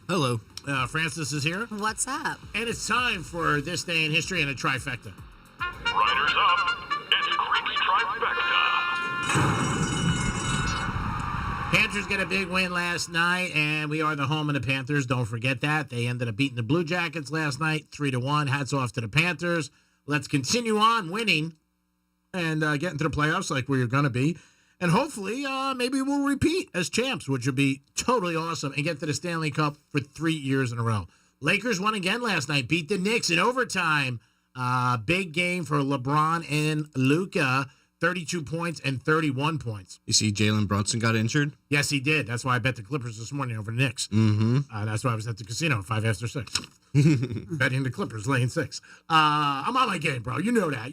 Hello. Francis is here. What's up? And it's time for This Day in History and a Trifecta. Riders up. It's Creek's Trifecta. Panthers get a big win last night, and we are the home of the Panthers. Don't forget that. They ended up beating the Blue Jackets last night, 3-1. Hats off to the Panthers. Let's continue on winning and get into the playoffs like we're going to be. And hopefully, maybe we'll repeat as champs, which would be totally awesome, and get to the Stanley Cup for 3 years in a row. Lakers won again last night, beat the Knicks in overtime. Big game for LeBron and Luka, 32 points and 31 points. You see Jalen Brunson got injured? Yes, he did. That's why I bet the Clippers this morning over the Knicks. Mm-hmm. That's why I was at the casino 5 after 6. Betting the Clippers, laying 6. I'm on my game, bro. You know that.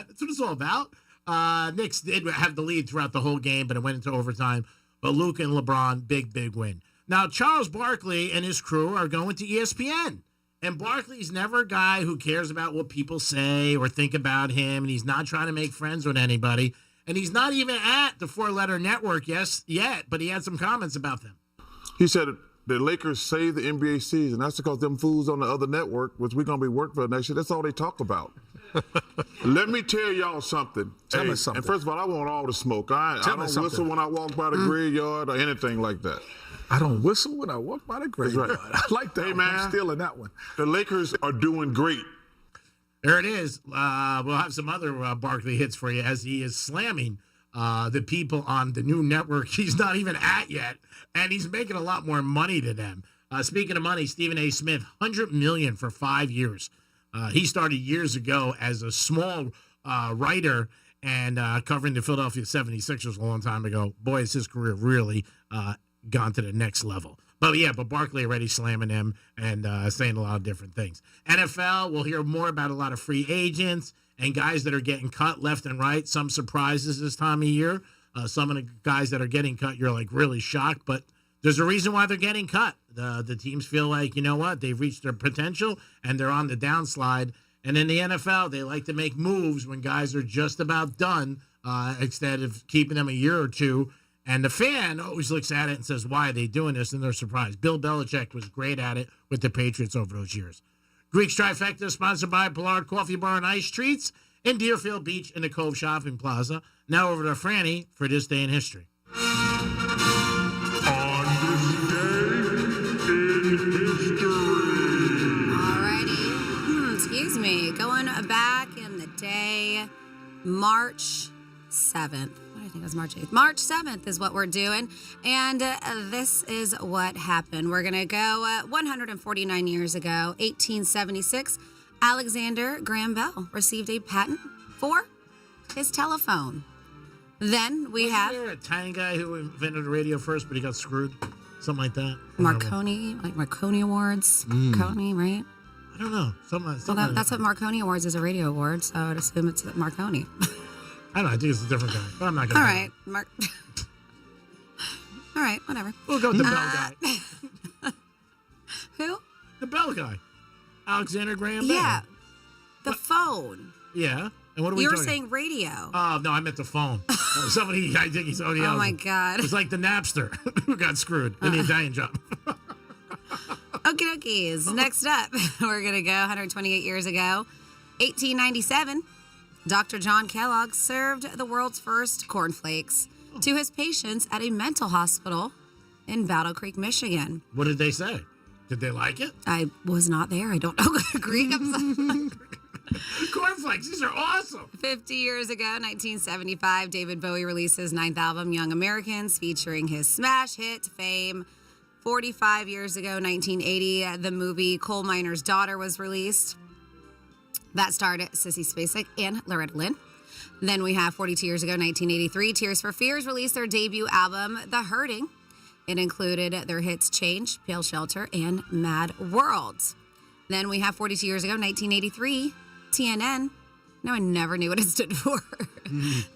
That's what it's all about. Knicks did have the lead throughout the whole game, but it went into overtime. But Luka and LeBron, big win. Now, Charles Barkley and his crew are going to ESPN. And Barkley's never a guy who cares about what people say or think about him, and he's not trying to make friends with anybody. And he's not even at the four-letter network yet, but he had some comments about them. He said the Lakers saved the NBA season. That's because them fools on the other network, which we're going to be working for next year, that's all they talk about. Let me tell y'all something. Tell me something. And first of all, I want all the smoke. I don't whistle when I walk by the graveyard or anything like that. I don't whistle when I walk by the graveyard. Right. I like that. Hey, one. man. I'm stealing that one. The Lakers are doing great. There it is. We'll have some other Barkley hits for you as he is slamming the people on the new network he's not even at yet, and he's making a lot more money to them. Speaking of money, Stephen A. Smith, $100 million for 5 years. He started years ago as a small writer and covering the Philadelphia 76ers a long time ago. Boy, has his career really gone to the next level. But Barkley already slamming him and saying a lot of different things. NFL, we'll hear more about a lot of free agents and guys that are getting cut left and right. Some surprises this time of year. Some of the guys that are getting cut, you're like really shocked, but there's a reason why they're getting cut. The teams feel like, you know what, they've reached their potential and they're on the downslide. And in the NFL, they like to make moves when guys are just about done instead of keeping them a year or two. And the fan always looks at it and says, why are they doing this? And they're surprised. Bill Belichick was great at it with the Patriots over those years. Greek's Trifecta is sponsored by Pollard Coffee Bar and Ice Treats in Deerfield Beach in the Cove Shopping Plaza. Now over to Franny for This Day in History. On this day in history. Alrighty. Excuse me. Going back in the day, March 7th. I think it was March 8th. March 7th is what we're doing. And this is what happened. We're going to go 149 years ago, 1876. Alexander Graham Bell received a patent for his telephone. Then we have... Wasn't there a tiny guy who invented the radio first, but he got screwed? Something like that? Marconi, like Marconi Awards. Marconi, right? I don't know. Well, that's what Marconi Awards is, a radio award, so I would assume it's Marconi. I don't know. I think it's a different guy, but I'm not going to. All right, All right, whatever. We'll go with the Bell guy. Who? The Bell guy. Alexander Graham Bell. Yeah, the phone. Yeah. And what are we You were talking? saying radio. Oh, no, I meant the phone. Somebody, I think he's somebody else. Oh, my God. It's like the Napster who got screwed in the Italian job. Okie dokies. Next up, we're going to go 128 years ago, 1897. Dr. John Kellogg served the world's first cornflakes to his patients at a mental hospital in Battle Creek, Michigan. What did they say? Did they like it? I was not there. I don't know Greek. Cornflakes, these are awesome. 50 years ago, 1975, David Bowie released his ninth album, Young Americans, featuring his smash hit, Fame. 45 years ago, 1980, the movie Coal Miner's Daughter was released. That starred Sissy Spacek and Loretta Lynn. Then we have 42 years ago, 1983, Tears for Fears released their debut album, The Hurting. It included their hits Change, Pale Shelter, and Mad World. Then we have 42 years ago, 1983, TNN. No, I never knew what it stood for.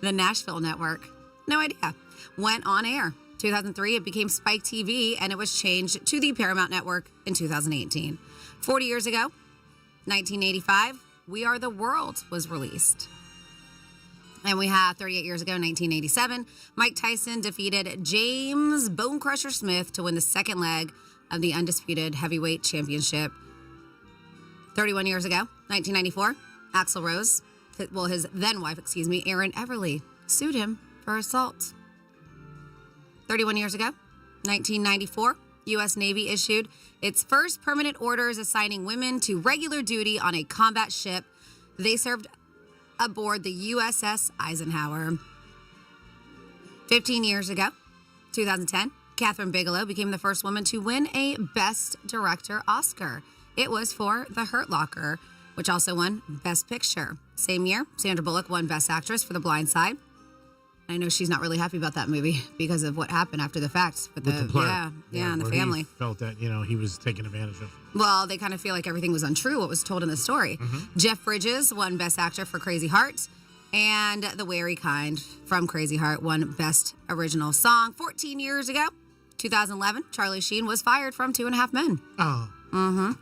The Nashville Network. No idea. Went on air. 2003, it became Spike TV, and it was changed to the Paramount Network in 2018. 40 years ago, 1985, We Are the World was released. And we have 38 years ago, 1987, Mike Tyson defeated James Bone Crusher Smith to win the second leg of the undisputed heavyweight championship. 31 years ago, 1994, Axl Rose, his then wife, Erin Everly, sued him for assault. 31 years ago, 1994, U.S. Navy issued its first permanent orders assigning women to regular duty on a combat ship. They served aboard the USS Eisenhower. 15 years ago, 2010, Catherine Bigelow became the first woman to win a Best Director Oscar. It was for The Hurt Locker, which also won Best Picture. Same year, Sandra Bullock won Best Actress for The Blind Side. I know she's not really happy about that movie because of what happened after the fact with the player. and the where family. He felt that, he was taken advantage of. Well, they kind of feel like everything was untrue, what was told in the story. Jeff Bridges won Best Actor for Crazy Heart, and The Wary Kind from Crazy Heart won Best Original Song. 14 years ago, 2011, Charlie Sheen was fired from 2.5 Men. Oh. And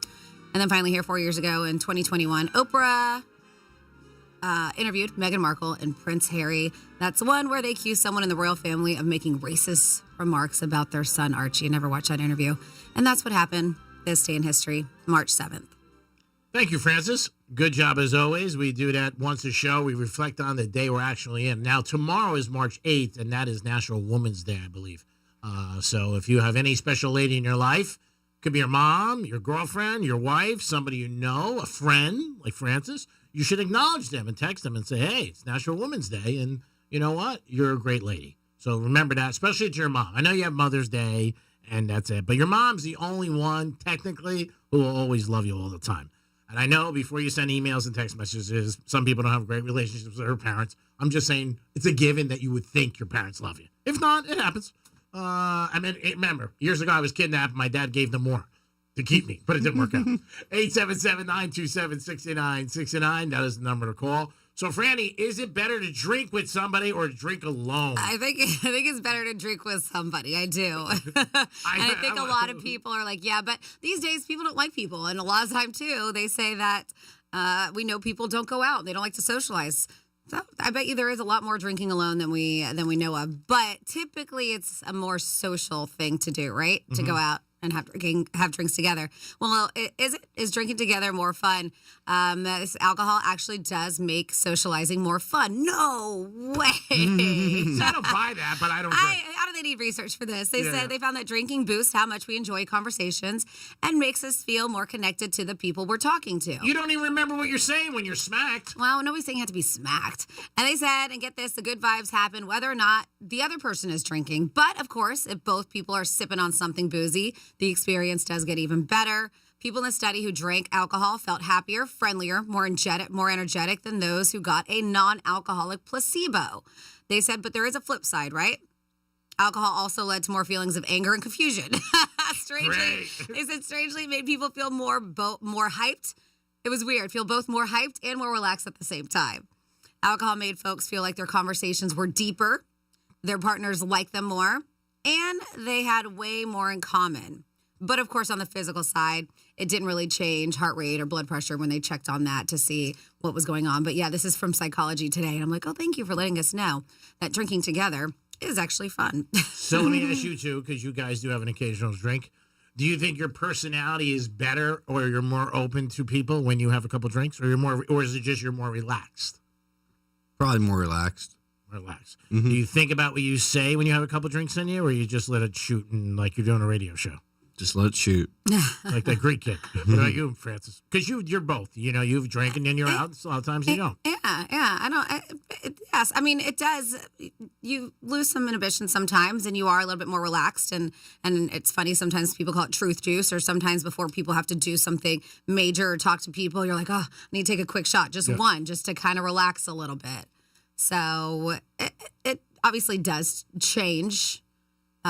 then finally here 4 years ago in 2021, Oprah interviewed Meghan Markle and Prince Harry. That's the one where they accused someone in the royal family of making racist remarks about their son, Archie. I never watched that interview. And that's what happened this day in history, March 7th. Thank you, Francis. Good job as always. We do that once a show. We reflect on the day we're actually in. Now, tomorrow is March 8th, and that is National Women's Day, I believe. So if you have any special lady in your life, could be your mom, your girlfriend, your wife, somebody you know, a friend like Francis, you should acknowledge them and text them and say, hey, it's National Women's Day, and you know what? You're a great lady. So remember that, especially to your mom. I know you have Mother's Day, and that's it. But your mom's the only one, technically, who will always love you all the time. And I know before you send emails and text messages, some people don't have great relationships with their parents. I'm just saying it's a given that you would think your parents love you. If not, it happens. Remember, years ago I was kidnapped. My dad gave them more to keep me, but it didn't work out. 877-927-6969. That is the number to call. So, Franny, is it better to drink with somebody or drink alone? I think it's better to drink with somebody. I do. I think a lot of people are like, yeah, but these days people don't like people. And a lot of time, too, they say that we know people don't go out. They don't like to socialize. So I bet you there is a lot more drinking alone than we know of. But typically it's a more social thing to do, right? To go out and have drinks together. Well, is drinking together more fun? This alcohol actually does make socializing more fun. No way. I don't buy that, but I don't drink. How do they need research for this? They said they found that drinking boosts how much we enjoy conversations and makes us feel more connected to the people we're talking to. You don't even remember what you're saying when you're smacked. Well, nobody's saying you have to be smacked. And they said, and get this, the good vibes happen whether or not the other person is drinking. But, of course, if both people are sipping on something boozy, the experience does get even better. People in the study who drank alcohol felt happier, friendlier, more energetic than those who got a non-alcoholic placebo. They said, but there is a flip side, right? Alcohol also led to more feelings of anger and confusion. They said strangely it made people feel more hyped. It was weird. Feel both more hyped and more relaxed at the same time. Alcohol made folks feel like their conversations were deeper, their partners liked them more, and they had way more in common. But, of course, on the physical side, it didn't really change heart rate or blood pressure when they checked on that to see what was going on. But, yeah, this is from Psychology Today. And I'm like, oh, thank you for letting us know that drinking together is actually fun. So let me ask you, too, because you guys do have an occasional drink. Do you think your personality is better or you're more open to people when you have a couple drinks? Or is it just you're more relaxed? Probably more relaxed. Relax. Do you think about what you say when you have a couple drinks in you, or you just let it shoot and like you're doing a radio show? Just let it shoot. Like that Greek kid. What about you, Francis? Because you're both. You've drank and then you're out. So a lot of times you don't. Yeah. Yes. I mean, it does. You lose some inhibition sometimes, and you are a little bit more relaxed. And it's funny. Sometimes people call it truth juice, or sometimes before people have to do something major or talk to people, you're like, oh, I need to take a quick shot, just one, just to kind of relax a little bit. So it obviously does change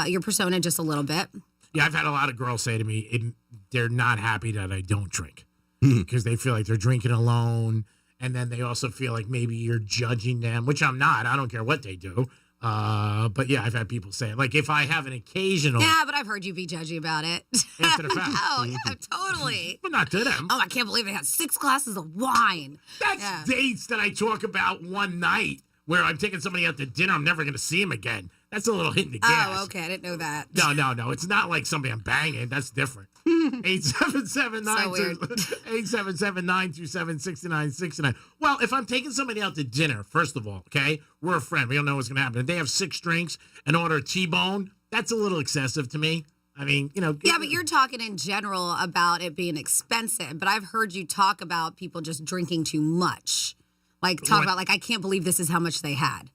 your persona just a little bit. Yeah, I've had a lot of girls say to me, they're not happy that I don't drink because they feel like they're drinking alone. And then they also feel like maybe you're judging them, which I'm not. I don't care what they do. But yeah, I've had people say, like, if I have an occasional. Yeah, but I've heard you be judgy about it. After the fact. Oh, yeah, totally. But not to them. Oh, I can't believe they had 6 glasses of wine. That's dates that I talk about one night where I'm taking somebody out to dinner. I'm never going to see him again. That's a little hit in the gas. Oh, okay. I didn't know that. No. It's not like somebody I'm banging. That's different. 877-927-6969. Well, if I'm taking somebody out to dinner, first of all, okay, we're a friend. We don't know what's going to happen. If they have 6 drinks and order a T-bone, that's a little excessive to me. I mean, you know. Yeah, but you're talking in general about it being expensive. But I've heard you talk about people just drinking too much. Like, about, I can't believe this is how much they had.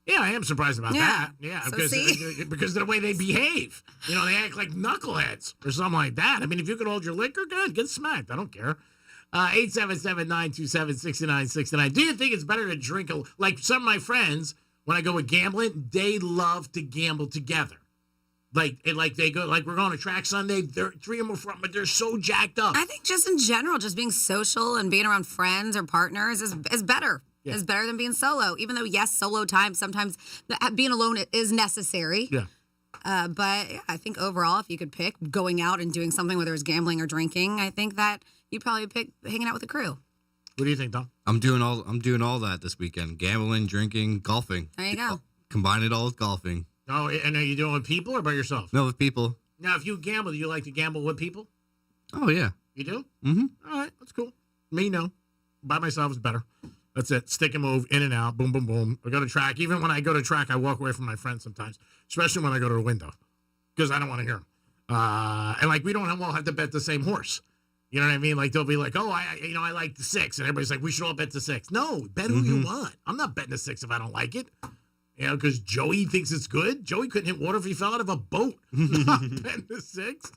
Yeah, I am surprised about that. Yeah, So because of the way they behave. You know, they act like knuckleheads or something like that. I mean, if you could hold your liquor, good, get smacked. I don't care. 877-927-6969. Do you think it's better to drink, like some of my friends, when I go with gambling, they love to gamble together. Like they go, like we're going to track Sunday, 3 of them are from, but they're so jacked up. I think just in general, just being social and being around friends or partners is better. Yeah. Is better than being solo. Even though, yes, solo time, sometimes being alone is necessary. Yeah. But yeah, I think overall, if you could pick going out and doing something, whether it's gambling or drinking, I think that you'd probably pick hanging out with the crew. What do you think, Tom? I'm doing all that this weekend. Gambling, drinking, golfing. There you go. Combine it all with golfing. Oh, and are you doing it with people or by yourself? No, with people. Now, if you gamble, do you like to gamble with people? Oh, yeah. You do? Mm-hmm. All right, that's cool. Me, no. By myself is better. That's it. Stick and move, in and out, boom, boom, boom. I go to track. Even when I go to track, I walk away from my friends sometimes, especially when I go to the window, because I don't want to hear them. And like we don't all have to bet the same horse. You know what I mean? Like they'll be like, "Oh, I like the 6," and everybody's like, "We should all bet the 6." No, bet who you want. I'm not betting the 6 if I don't like it. You know, because Joey thinks it's good. Joey couldn't hit water if he fell out of a boat. Not betting the 6.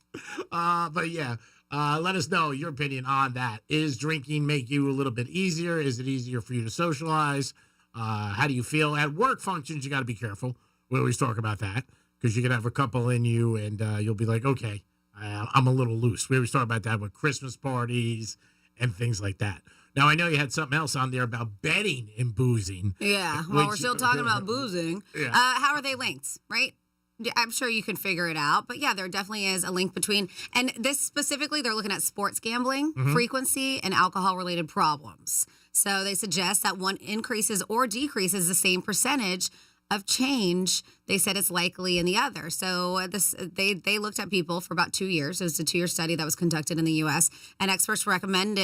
But yeah. Let us know your opinion on that. Is drinking make you a little bit easier? Is it easier for you to socialize? How do you feel? At work functions, you got to be careful. We always talk about that because you can have a couple in you and you'll be like, okay, I'm a little loose. We always talk about that with Christmas parties and things like that. Now, I know you had something else on there about betting and boozing. Yeah, well, we're still talking about boozing. Yeah. How are they linked, right? I'm sure you can figure it out. But yeah, there definitely is a link between, and this specifically, they're looking at sports gambling, frequency, and alcohol-related problems. So they suggest that one increases or decreases the same percentage of change. They said it's likely in the other. So they looked at people for about 2 years. It was a 2-year study that was conducted in the U.S. And experts recommend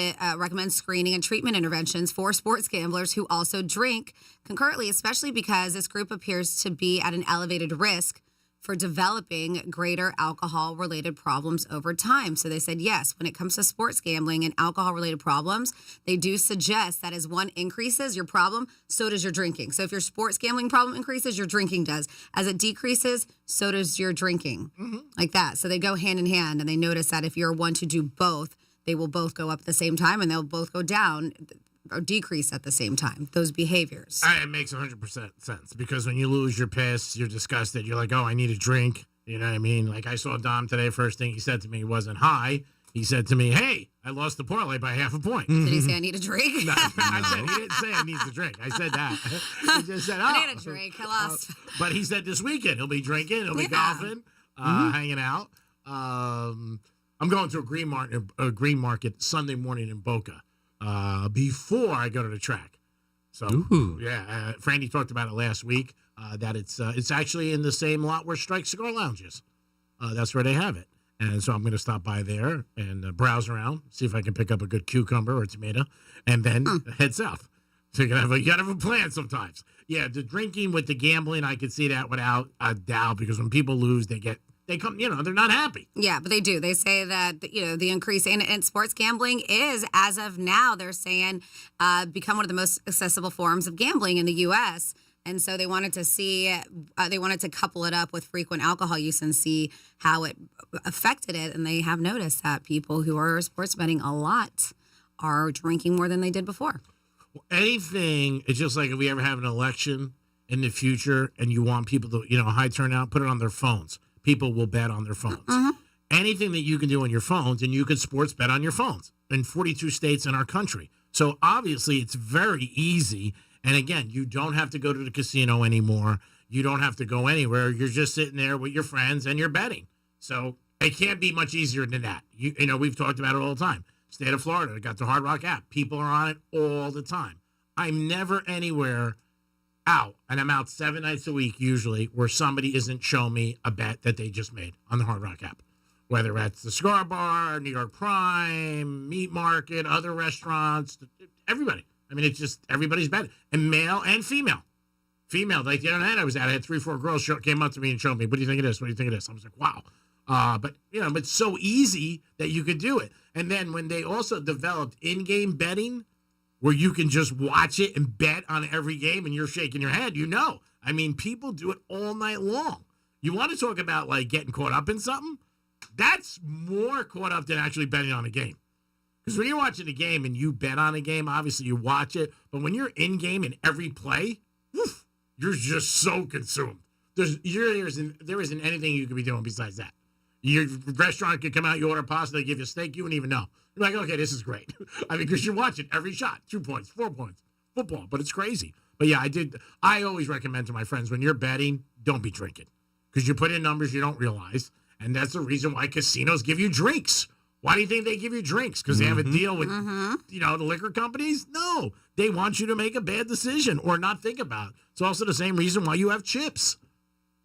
screening and treatment interventions for sports gamblers who also drink concurrently, especially because this group appears to be at an elevated risk for developing greater alcohol-related problems over time. So they said, yes, when it comes to sports gambling and alcohol-related problems, they do suggest that as one increases your problem, so does your drinking. So if your sports gambling problem increases, your drinking does. As it decreases, so does your drinking, like that. So they go hand in hand, and they notice that if you're one to do both, they will both go up at the same time, and they'll both go down or decrease at the same time, those behaviors. It makes 100% sense because when you lose, you're pissed, you're disgusted, you're like, oh, I need a drink. You know what I mean? Like I saw Dom today, first thing he said to me wasn't hi. He said to me, hey, I lost the parlay by half a point. Did he say I need a drink? No, I said, he didn't say I need a drink. I said that. He just said, oh. I need a drink. I lost. But he said this weekend he'll be drinking, he'll be golfing, hanging out. I'm going to a green market Sunday morning in Boca. Before I go to the track. So, yeah, Frandy talked about it last week, that it's actually in the same lot where Strike Cigar Lounge is. That's where they have it. And so I'm going to stop by there and browse around, see if I can pick up a good cucumber or tomato, and then head south. So you got to have a plan sometimes. Yeah, the drinking with the gambling, I could see that without a doubt, because when people lose, they come, they're not happy. Yeah, but they do. They say that, the increase in sports gambling is, as of now, they're saying, become one of the most accessible forms of gambling in the U.S. And so they wanted to couple it up with frequent alcohol use and see how it affected it. And they have noticed that people who are sports betting a lot are drinking more than they did before. Well, anything, it's just like if we ever have an election in the future and you want people to, high turnout, put it on their phones. People will bet on their phones. Anything that you can do on your phones, and you can sports bet on your phones in 42 states in our country. So obviously it's very easy. And again, you don't have to go to the casino anymore. You don't have to go anywhere. You're just sitting there with your friends and you're betting. So it can't be much easier than that. We've talked about it all the time. State of Florida got the Hard Rock app. People are on it all the time. I'm never anywhere out, and I'm out 7 nights a week usually, where somebody isn't showing me a bet that they just made on the Hard Rock app. Whether that's the Cigar Bar, New York Prime, Meat Market, other restaurants, everybody. I mean, it's just everybody's betting. And male and female. Female, like the other night I was at, I had 3-4 girls came up to me and showed me, what do you think of this? What do you think of this? I was like, wow. But it's so easy that you could do it. And then when they also developed in-game betting, where you can just watch it and bet on every game and you're shaking your head, I mean, people do it all night long. You want to talk about, like, getting caught up in something? That's more caught up than actually betting on a game. Because when you're watching a game and you bet on a game, obviously you watch it. But when you're in-game in every play, you're just so consumed. There isn't anything you could be doing besides that. Your restaurant could come out, you order pasta, they give you a steak, you wouldn't even know. You're like, okay, this is great. I mean, because you're watching every shot, 2 points, 4 points, football, but it's crazy. But yeah, I always recommend to my friends, when you're betting, don't be drinking. Because you put in numbers you don't realize, and that's the reason why casinos give you drinks. Why do you think they give you drinks? Because they have a deal with, the liquor companies? No. They want you to make a bad decision or not think about it. It's also the same reason why you have chips.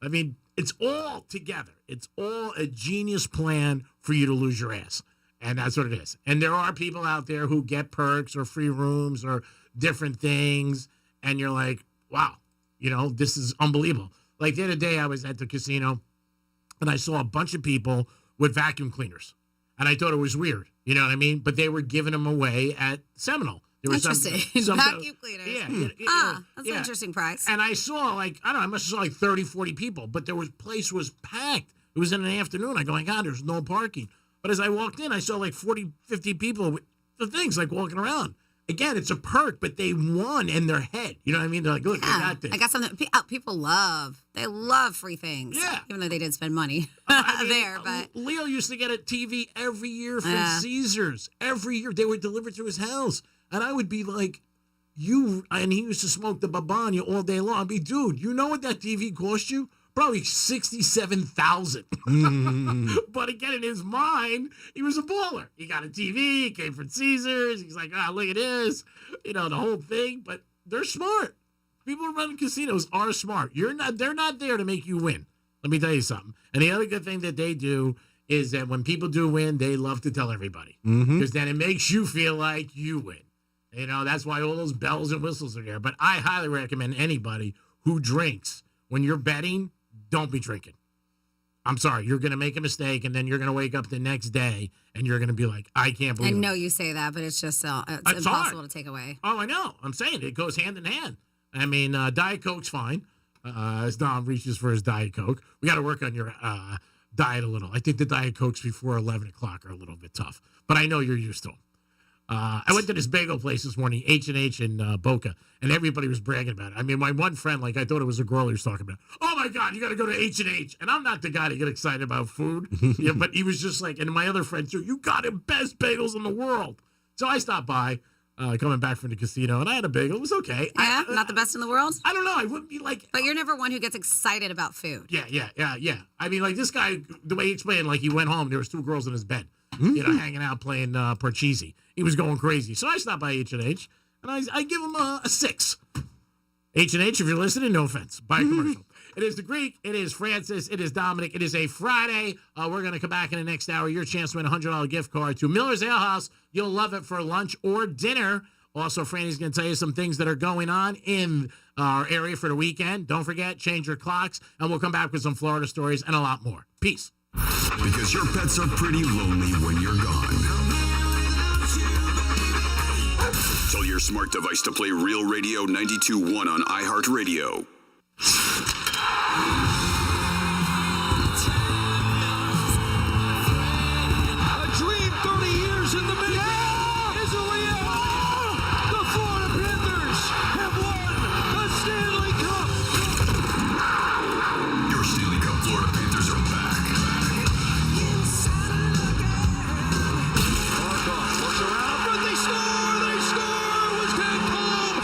I mean, it's all together. It's all a genius plan for you to lose your ass. And that's what it is. And there are people out there who get perks or free rooms or different things. And you're like, wow, this is unbelievable. Like the other day I was at the casino and I saw a bunch of people with vacuum cleaners. And I thought it was weird. You know what I mean? But they were giving them away at Seminole. There was interesting. some Vacuum cleaners. Yeah. That's an interesting price. And I saw, I must have saw 30, 40 people. But place was packed. It was in the afternoon. I go, my God, there's no parking. But as I walked in, I saw 40, 50 people with the things walking around. Again, it's a perk, but they won in their head. You know what I mean? They're like, look, I got this. I got something. People love free things. Yeah. Even though they did spend money there. But Leo used to get a TV every year from Caesars. Every year. They would deliver to his house. And I would be like, and he used to smoke the babanya all day long. I'd be, dude, you know what that TV cost you? Probably $67,000. But again, in his mind, he was a baller. He got a TV. He came from Caesars. He's like, look at this. The whole thing. But they're smart. People who run casinos are smart. They're not there to make you win. Let me tell you something. And the other good thing that they do is that when people do win, they love to tell everybody. Because then it makes you feel like you win. That's why all those bells and whistles are there. But I highly recommend anybody who drinks, when you're betting, don't be drinking. I'm sorry. You're going to make a mistake, and then you're going to wake up the next day, and you're going to be like, I can't believe it. I know you say that, but it's just it's impossible to take away. Oh, I know. I'm saying it goes hand in hand. I mean, Diet Coke's fine. As Dom reaches for his Diet Coke. We got to work on your diet a little. I think the Diet Cokes before 11 o'clock are a little bit tough, but I know you're used to them. I went to this bagel place this morning, H&H in Boca, and everybody was bragging about it. I mean, my one friend, I thought it was a girl he was talking about. Oh, my God, you got to go to H&H. And I'm not the guy to get excited about food, but he was just like, and my other friend, too, you got the best bagels in the world. So I stopped by, coming back from the casino, and I had a bagel. It was okay. Yeah? Not the best in the world? I don't know. I wouldn't be like... But you're never one who gets excited about food. Yeah. I mean, this guy, the way he explained, he went home, there was 2 girls in his bed. Hanging out playing Parcheesi. He was going crazy. So I stopped by H&H, and I give him a 6. H&H, if you're listening, no offense. Buy a commercial. It is the Greek. It is Francis. It is Dominic. It is a Friday. We're going to come back in the next hour. Your chance to win a $100 gift card to Miller's Ale House. You'll love it for lunch or dinner. Also, Franny's going to tell you some things that are going on in our area for the weekend. Don't forget, change your clocks, and we'll come back with some Florida stories and a lot more. Peace. Because your pets are pretty lonely when you're gone. Tell your smart device to play Real Radio 92.1 on iHeartRadio. A dream 30 years in the making is a reality. The Florida Panthers have won the Stanley Cup. Your Stanley Cup Florida Panthers are back. They score! Was back home!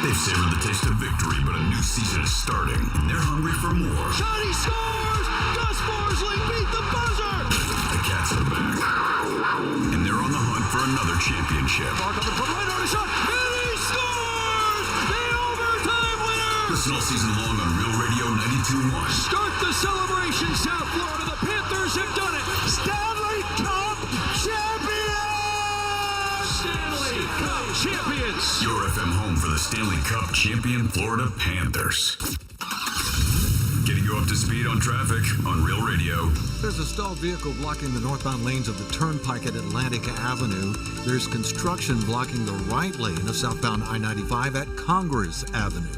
They've savored the taste of victory, but a new season is starting, and they're hungry for more. Johnny scores! Gus Borsley beat the buzzer! The Cats are back, and they're on the hunt for another championship. Mark up and put right on a shot, and he scores! The overtime Listen all season long on Real Radio 92.1. Start the celebration, South Florida. The Panthers have done it. Stanley Cup champions! Stanley Cup champions! Your FM home for the Stanley Cup champion Florida Panthers. Getting you up to speed on traffic on Real Radio. There's a stalled vehicle blocking the northbound lanes of the Turnpike at Atlantic Avenue. There's construction blocking the right lane of southbound I-95 at Congress Avenue.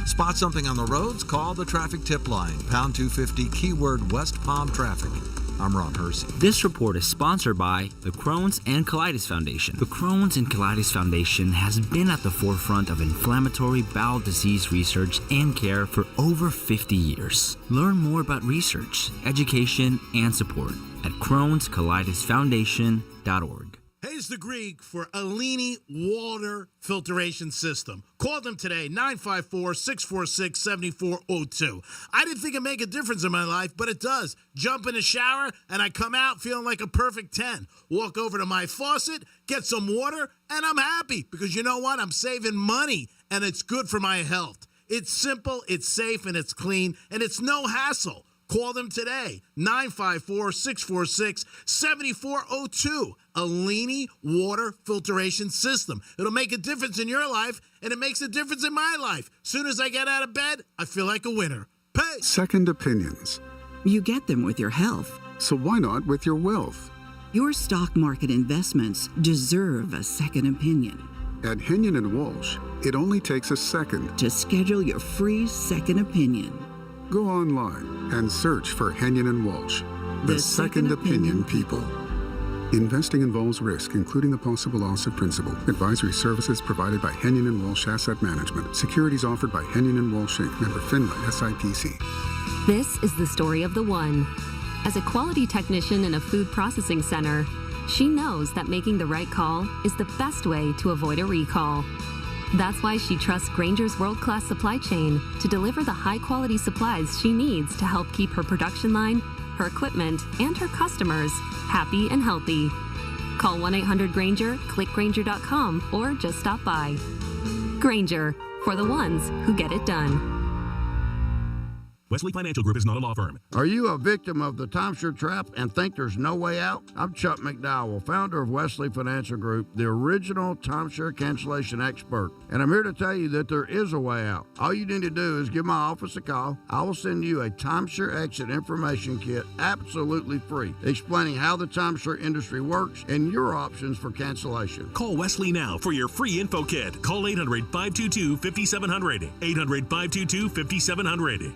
Spot something on the roads? Call the traffic tip line, pound 250, keyword West Palm Traffic. I'm Ron Hersey. This report is sponsored by the Crohn's and Colitis Foundation. The Crohn's and Colitis Foundation has been at the forefront of inflammatory bowel disease research and care for over 50 years. Learn more about research, education, and support at Crohn'sColitisFoundation.org. Hey, it's the Greek for Alini Water Filtration System. Call them today, 954-646-7402. I didn't think it'd make a difference in my life, but it does. Jump in the shower, and I come out feeling like a perfect 10. Walk over to my faucet, get some water, and I'm happy. Because you know what? I'm saving money, and it's good for my health. It's simple, it's safe, and it's clean, and it's no hassle. Call them today, 954-646-7402. Alini Water Filtration System. It'll make a difference in your life, and it makes a difference in my life. Soon as I get out of bed, I feel like a winner. Pay. Second opinions. You get them with your health. So why not with your wealth? Your stock market investments deserve a second opinion. At Henyon & Walsh, it only takes a second to schedule your free second opinion. Go online and search for Henyon & Walsh, the second opinion people. Investing involves risk, including the possible loss of principal. Advisory services provided by Henyon & Walsh Asset Management. Securities offered by Henyon & Walsh Inc., member FINRA SIPC. This is the story of the one. As a quality technician in a food processing center, she knows that making the right call is the best way to avoid a recall. That's why she trusts Grainger's world-class supply chain to deliver the high-quality supplies she needs to help keep her production line, her equipment, and her customers happy and healthy. Call 1-800-GRAINGER, click Grainger.com, or just stop by. Grainger, for the ones who get it done. Wesley Financial Group is not a law firm. Are you a victim of the timeshare trap and think there's no way out? I'm Chuck McDowell, founder of Wesley Financial Group, the original timeshare cancellation expert. And I'm here to tell you that there is a way out. All you need to do is give my office a call. I will send you a timeshare exit information kit absolutely free, explaining how the timeshare industry works and your options for cancellation. Call Wesley now for your free info kit. Call 800-522-5700. 800-522-5700.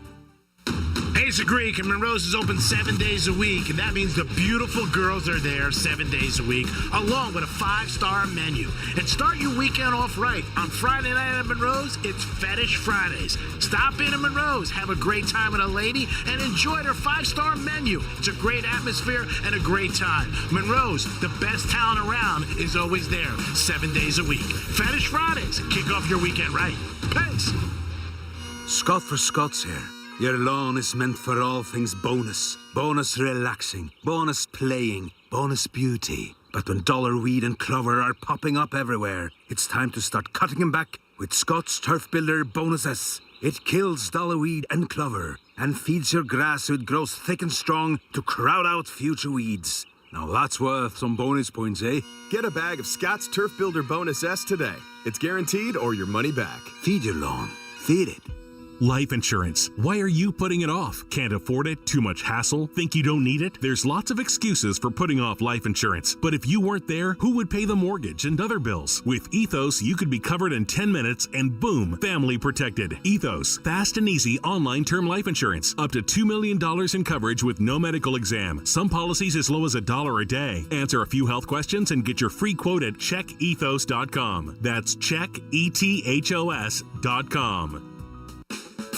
Hey, it's a Greek, and Monroe's is open 7 days a week, and that means the beautiful girls are there 7 days a week, along with a 5-star menu. And start your weekend off right. On Friday night at Monroe's, it's Fetish Fridays. Stop in at Monroe's, have a great time with a lady, and enjoy their 5-star menu. It's a great atmosphere and a great time. Monroe's, the best talent around, is always there 7 days a week. Fetish Fridays, kick off your weekend right. Peace. Scott for Scott's here. Your lawn is meant for all things bonus. Bonus relaxing, bonus playing, bonus beauty. But when dollar weed and clover are popping up everywhere, it's time to start cutting them back with Scott's Turf Builder Bonuses. It kills dollar weed and clover and feeds your grass so it grows thick and strong to crowd out future weeds. Now that's worth some bonus points, eh? Get a bag of Scott's Turf Builder Bonus S today. It's guaranteed or your money back. Feed your lawn. Feed it. Life insurance. Why are you putting it off? Can't afford it? Too much hassle? Think you don't need it? There's lots of excuses for putting off life insurance. But if you weren't there, who would pay the mortgage and other bills? With Ethos, you could be covered in 10 minutes and boom, family protected. Ethos, fast and easy online term life insurance. Up to $2 million in coverage with no medical exam. Some policies as low as $1 a day. Answer a few health questions and get your free quote at checkethos.com. That's checkethos.com.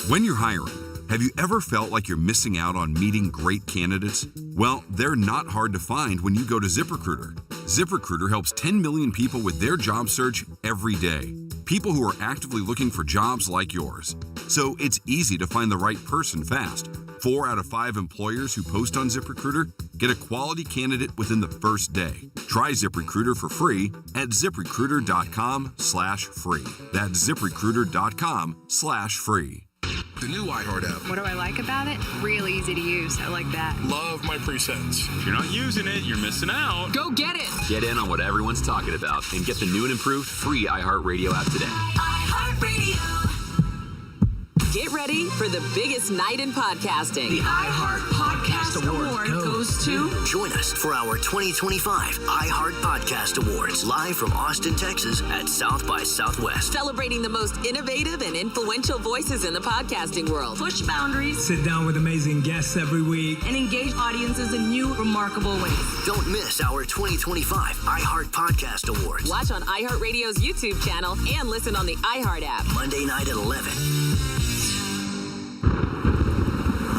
When you're hiring, have you ever felt like you're missing out on meeting great candidates? Well, they're not hard to find when you go to ZipRecruiter. ZipRecruiter helps 10 million people with their job search every day. People who are actively looking for jobs like yours. So it's easy to find the right person fast. 4 out of 5 employers who post on ZipRecruiter get a quality candidate within the first day. Try ZipRecruiter for free at ZipRecruiter.com/free. That's ZipRecruiter.com/free. The new iHeart app. What do I like about it? Real easy to use. I like that. Love my presets. If you're not using it, you're missing out. Go get it! Get in on what everyone's talking about and get the new and improved free iHeartRadio app today. Get ready for the biggest night in podcasting. The iHeart Podcast Award goes to... Join us for our 2025 iHeart Podcast Awards, live from Austin, Texas at South by Southwest. Celebrating the most innovative and influential voices in the podcasting world. Push boundaries. Sit down with amazing guests every week. And engage audiences in new, remarkable ways. Don't miss our 2025 iHeart Podcast Awards. Watch on iHeartRadio's YouTube channel and listen on the iHeart app. Monday night at 11.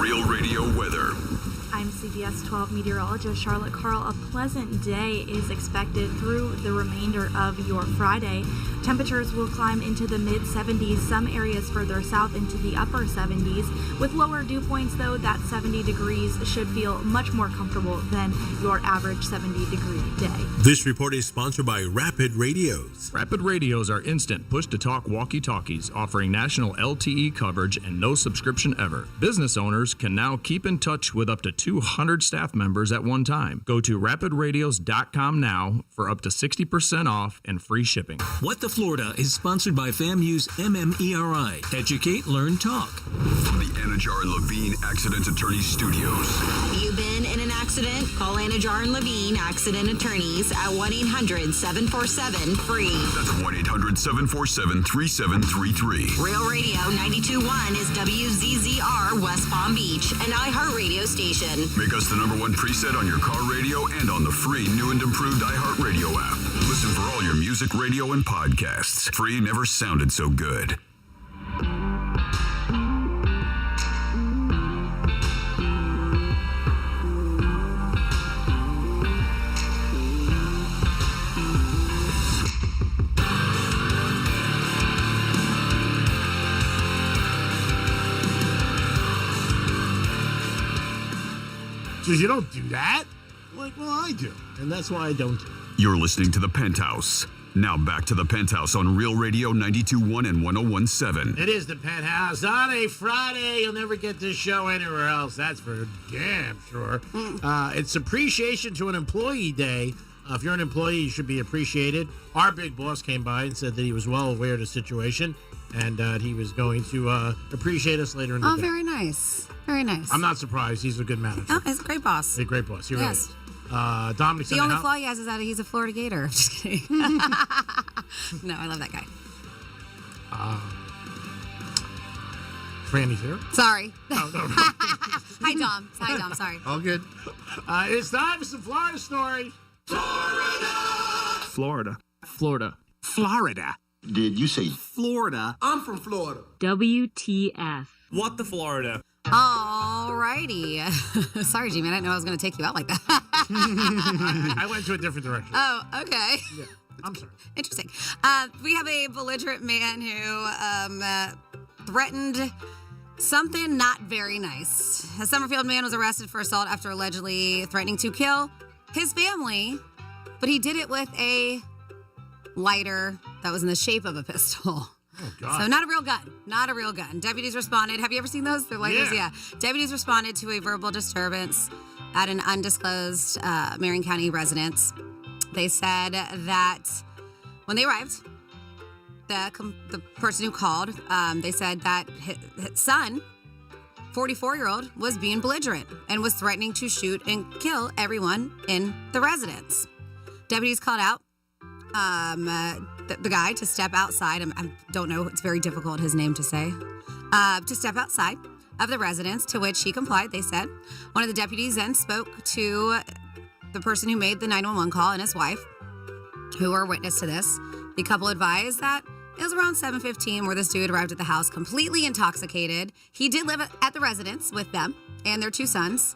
Real Radio weather. I'm CBS 12 meteorologist Charlotte Carl. A pleasant day is expected through the remainder of your Friday. Temperatures will climb into the mid-70s, some areas further south into the upper 70s. With lower dew points, though, that 70 degrees should feel much more comfortable than your average 70-degree day. This report is sponsored by Rapid Radios. Rapid Radios are instant push-to-talk walkie-talkies offering national LTE coverage and no subscription ever. Business owners can now keep in touch with up to 200 staff members at one time. Go to rapidradios.com now for up to 60% off and free shipping. What the Florida is sponsored by FAMU's MMERI. Educate, Learn, Talk. From the Anajar and Levine Accident Attorney Studios. Have you been in an accident? Call Anajar and Levine Accident Attorneys at 1-800-747-FREE. That's 1-800-747-3733. Real Radio 92.1 is WZZR West Palm Beach, an iHeart radio station. Make us the #1 preset on your car radio and on the free new and improved iHeartRadio app. Listen for all your music, radio, and podcasts. Free never sounded so good. Says, you don't do that. I'm like, well, I do. And that's why I don't do it. You're listening to The Penthouse. Now back to The Penthouse on Real Radio 92.1 and 101.7. It is The Penthouse on a Friday. You'll never get this show anywhere else. That's for damn sure. It's Appreciation to an Employee Day. If you're an employee, you should be appreciated. Our big boss came by and said that he was well aware of the situation and he was going to appreciate us later in the day. Oh, very nice. Very nice. I'm not surprised. He's a good manager. Oh, he's a great boss. He's a great boss. He really Yes. is. Dominic, The only flaw he has is that he's a Florida Gator. I'm just kidding. No, I love that guy. Franny's here. Sorry. Oh, no. Hi, Dom. Hi, Dom. Sorry. All good. It's time for some Florida stories. Florida. Florida. Did you say Florida? I'm from Florida. WTF. What the Florida? Alrighty. Sorry, G-Man. I didn't know I was going to take you out like that. I went to a different direction. Oh, okay. Yeah. I'm sorry. Interesting. We have a belligerent man who threatened something not very nice. A Summerfield man was arrested for assault after allegedly threatening to kill his family, but he did it with a lighter that was in the shape of a pistol. Oh, God. So not a real gun. Not a real gun. Deputies responded. Have you ever seen those? They're lighters? Yeah. Deputies responded to a verbal disturbance at an undisclosed Marion County residence. They said that when they arrived, the person who called, they said that his son, 44-year-old, was being belligerent and was threatening to shoot and kill everyone in the residence. Deputies called out the guy to step outside. I don't know. It's very difficult, his name to say. To step outside of the residence, to which he complied, they said. One of the deputies then spoke to the person who made the 911 call and his wife, who were witness to this. The couple advised that it was around 7:15 where this dude arrived at the house completely intoxicated. He did live at the residence with them and their two sons.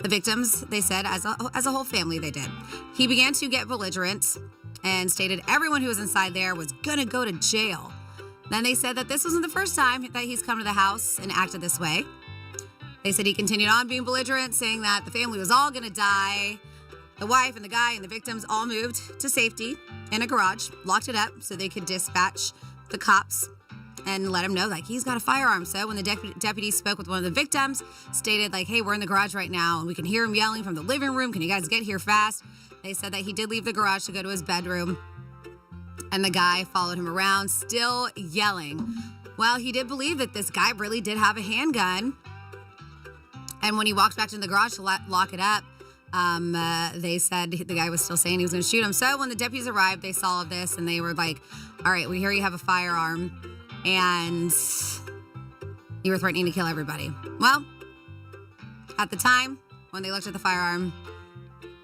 The victims, they said, as a whole family, they did. He began to get belligerent and stated everyone who was inside there was going to go to jail. Then they said that this wasn't the first time that he's come to the house and acted this way. They said he continued on being belligerent, saying that the family was all going to die. The wife and the guy and the victims all moved to safety in a garage, locked it up so they could dispatch the cops and let him know like he's got a firearm. So when the deputy spoke with one of the victims, stated like, hey, we're in the garage right now and we can hear him yelling from the living room. Can you guys get here fast? They said that he did leave the garage to go to his bedroom, and the guy followed him around, still yelling. Well, he did believe that this guy really did have a handgun. And when he walked back to the garage to lock it up, they said the guy was still saying he was going to shoot him. So when the deputies arrived, they saw all of this, and they were like, all right, we hear you have a firearm, and you were threatening to kill everybody. Well, at the time, when they looked at the firearm,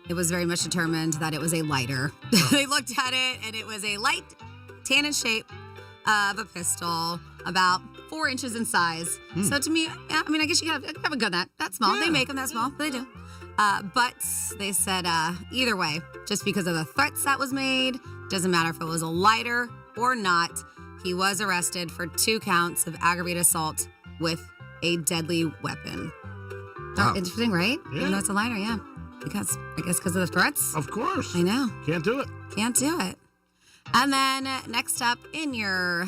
it was very much determined that it was a lighter. They looked at it, and it was a light tan in shape of a pistol, about 4 inches in size. So to me, I mean, I guess you have a gun that small. Yeah. They make them that small, but they do. But they said either way, just because of the threats that was made, doesn't matter if it was a lighter or not, he was arrested for 2 counts of aggravated assault with a deadly weapon. Wow. Oh, interesting, right? Yeah. Even though it's a lighter, yeah. Because, I guess because of the threats? Of course. I know. Can't do it. Can't do it. And then next up in your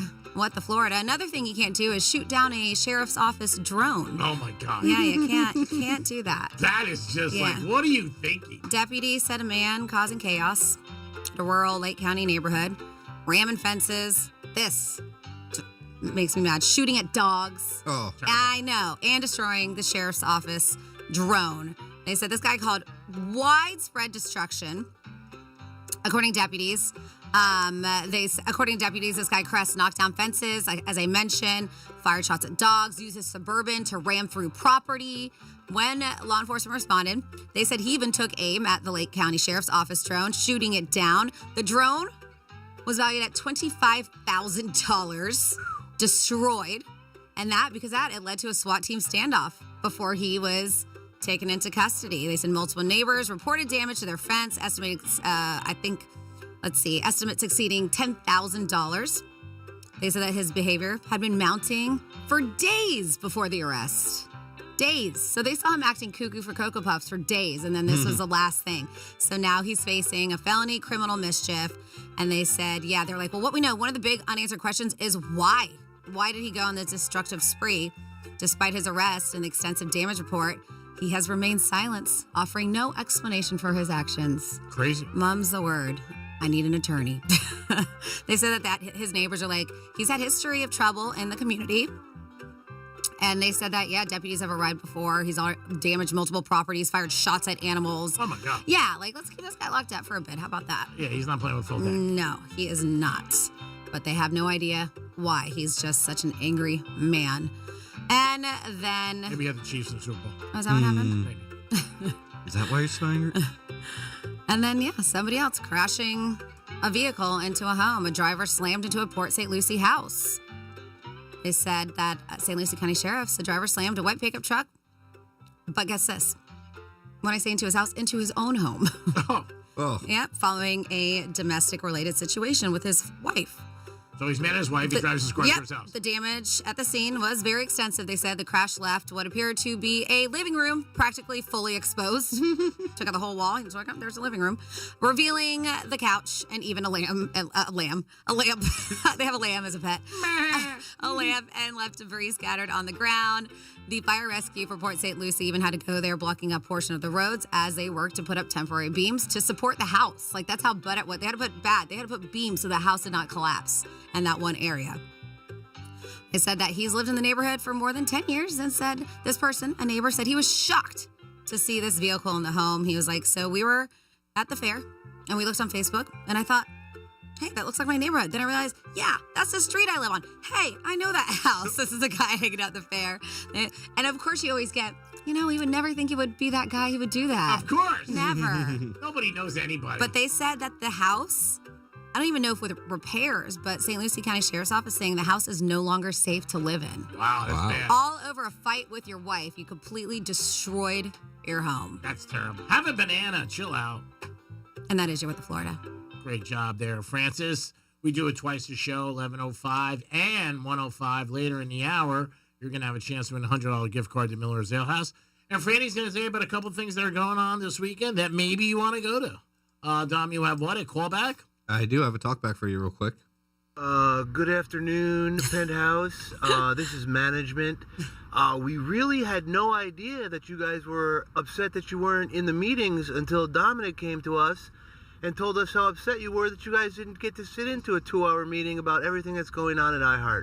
Florida, another thing you can't do is shoot down a sheriff's office drone. Oh my God. Yeah, you can't do that. That is just like, what are you thinking? Deputies said a man causing chaos at a rural Lake County neighborhood, ramming fences. This makes me mad. Shooting at dogs. Oh. I know. And destroying the sheriff's office drone. They said this guy caused widespread destruction. According to deputies, this guy Crest knocked down fences, as I mentioned, fired shots at dogs, used his Suburban to ram through property. When law enforcement responded, they said he even took aim at the Lake County Sheriff's Office drone, shooting it down. The drone was valued at $25,000, destroyed, and it led to a SWAT team standoff before he was taken into custody. They said multiple neighbors reported damage to their fence, estimates exceeding $10,000. They said that his behavior had been mounting for days before the arrest. Days. So they saw him acting cuckoo for Cocoa Puffs for days, and then this was the last thing. So now he's facing a felony criminal mischief, and they said, they're like, well, what we know, one of the big unanswered questions is why? Why did he go on this destructive spree? Despite his arrest and extensive damage report, he has remained silent, offering no explanation for his actions. Crazy. Mum's the word. I need an attorney. They said that his neighbors are like, he's had history of trouble in the community. And they said that, deputies have arrived before. He's damaged multiple properties, fired shots at animals. Oh, my God. Yeah, let's keep this guy locked up for a bit. How about that? Yeah, he's not playing with full tank. No, he is not. But they have no idea why. He's just such an angry man. And then... Maybe he had the Chiefs in the Super Bowl. Oh, is that what happened? Maybe. Is that why you're so angry? And then, somebody else crashing a vehicle into a home. A driver slammed into a Port St. Lucie house. They said that St. Lucie County Sheriff's, the driver slammed a white pickup truck. But guess this. When I say into his house, into his own home. Oh. Yeah, following a domestic-related situation with his wife. So he's mad at his wife. He drives his car to his house. The damage at the scene was very extensive. They said the crash left what appeared to be a living room, practically fully exposed. Took out the whole wall. He was like, oh, there's a living room. Revealing the couch and even a lamb. They have a lamb as a pet. A lamb and left debris scattered on the ground. The fire rescue for Port St. Lucie even had to go there, blocking a portion of the roads as they worked to put up temporary beams to support the house. Like, that's how bad at what they had to put They had to put beams so the house did not collapse in that one area. They said that he's lived in the neighborhood for more than 10 years and said this person, a neighbor, said he was shocked to see this vehicle in the home. He was like, so we were at the fair and we looked on Facebook and I thought, hey, that looks like my neighborhood. Then I realized, that's the street I live on. Hey, I know that house. This is the guy hanging out at the fair. And of course you always get, we would never think it would be that guy who would do that. Of course. Never. Nobody knows anybody. But they said that the house, I don't even know if with repairs, but St. Lucie County Sheriff's Office saying the house is no longer safe to live in. Wow, that's bad. All over a fight with your wife, you completely destroyed your home. That's terrible. Have a banana. Chill out. And that is your With the Florida. Great job there, Francis. We do it twice a show, 11:05 and 1:05 later in the hour. You're going to have a chance to win a $100 gift card to Miller's Ale House. And Franny's going to tell you about a couple things that are going on this weekend that maybe you want to go to. Dom, you have what, a callback? I do have a talkback for you real quick. Good afternoon, Penthouse. This is management. We really had no idea that you guys were upset that you weren't in the meetings until Dominic came to us and told us how upset you were that you guys didn't get to sit into a 2-hour meeting about everything that's going on at iHeart.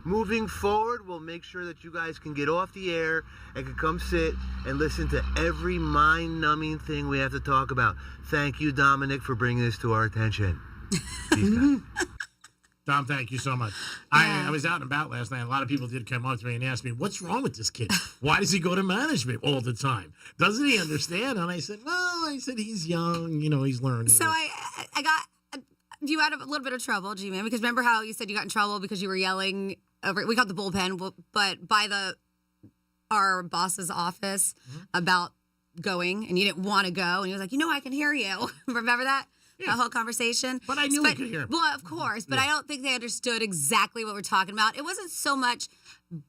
Moving forward, we'll make sure that you guys can get off the air and can come sit and listen to every mind-numbing thing we have to talk about. Thank you, Dominic, for bringing this to our attention. Peace, guys. Tom, thank you so much. I was out and about last night. A lot of people did come up to me and ask me, what's wrong with this kid? Why does he go to management all the time? Doesn't he understand? And I said, he's young. He's learning. So I got you out of a little bit of trouble, G-Man, because remember how you said you got in trouble because you were yelling over, we got the bullpen, but by our boss's office about going, and you didn't want to go, and he was like, I can hear you. Remember that? Yeah. The whole conversation. But I knew we could hear him. Well, of course, but I don't think they understood exactly what we're talking about. It wasn't so much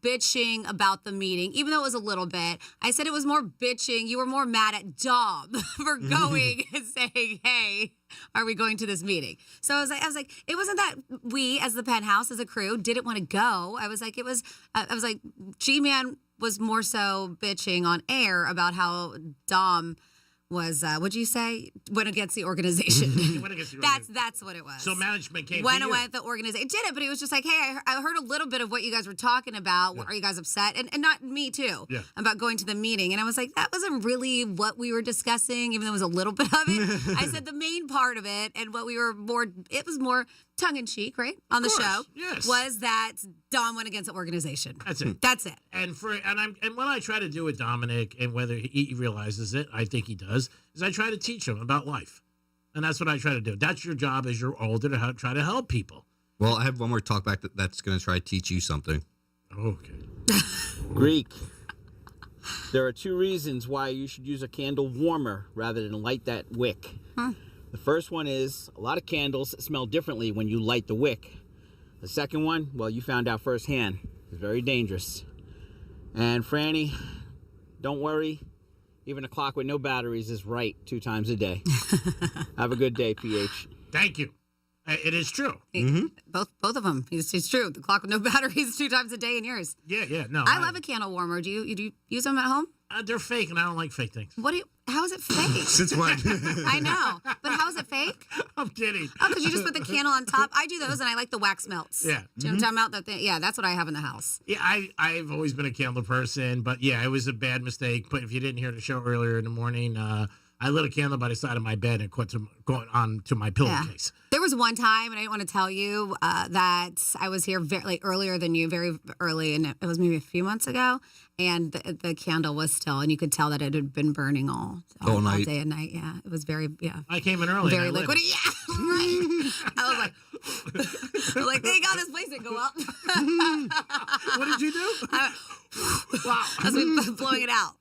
bitching about the meeting, even though it was a little bit. I said it was more bitching. You were more mad at Dom for going and saying, hey, are we going to this meeting? So I was like, it wasn't that we, as the Penthouse, as a crew, didn't want to go. I was like, G-Man was more so bitching on air about how Dom was, what'd you say? Went against the organization. That's what it was. So management came Went away at the organization. It did it, but it was just like, hey, I heard a little bit of what you guys were talking about. Yeah. Are you guys upset? And not me, too, about going to the meeting. And I was like, that wasn't really what we were discussing, even though it was a little bit of it. I said the main part of it and what we were it was more tongue-in-cheek, right, on the show, was that Dom went against the organization. That's it. That's it. And what I try to do with Dominic, and whether he realizes it, I think he does, is I try to teach him about life. And that's what I try to do. That's your job as you're older, to try to help people. Well, I have one more talk back that's going to try to teach you something. Okay. Greek. There are 2 reasons why you should use a candle warmer rather than light that wick. The first one is a lot of candles smell differently when you light the wick. The second one, well, you found out firsthand. It's very dangerous. And Franny, don't worry. Even a clock with no batteries is right 2 times a day. Have a good day, PH. Thank you. It is true. Both of them. It's true. The clock with no batteries 2 times a day in yours. Yeah. No, I love a candle warmer. Do you use them at home? They're fake, and I don't like fake things. How is it fake? Since when? I know, but how is it fake? I'm kidding. Oh, because you just put the candle on top. I do those, and I like the wax melts. Yeah. Do you know what I'm talking about? Yeah, that's what I have in the house. Yeah, I've always been a candle person, but yeah, it was a bad mistake. But if you didn't hear the show earlier in the morning, I lit a candle by the side of my bed and going on to my pillowcase. There was one time, and I didn't want to tell you that I was here earlier than you, very early, and it was maybe a few months ago, and the candle was still, and you could tell that it had been burning all day and night. Yeah, it was very, I came in early. Very liquid. Yeah, right. I was like, thank God this place didn't go up. What did you do? Wow. As we blowing it out.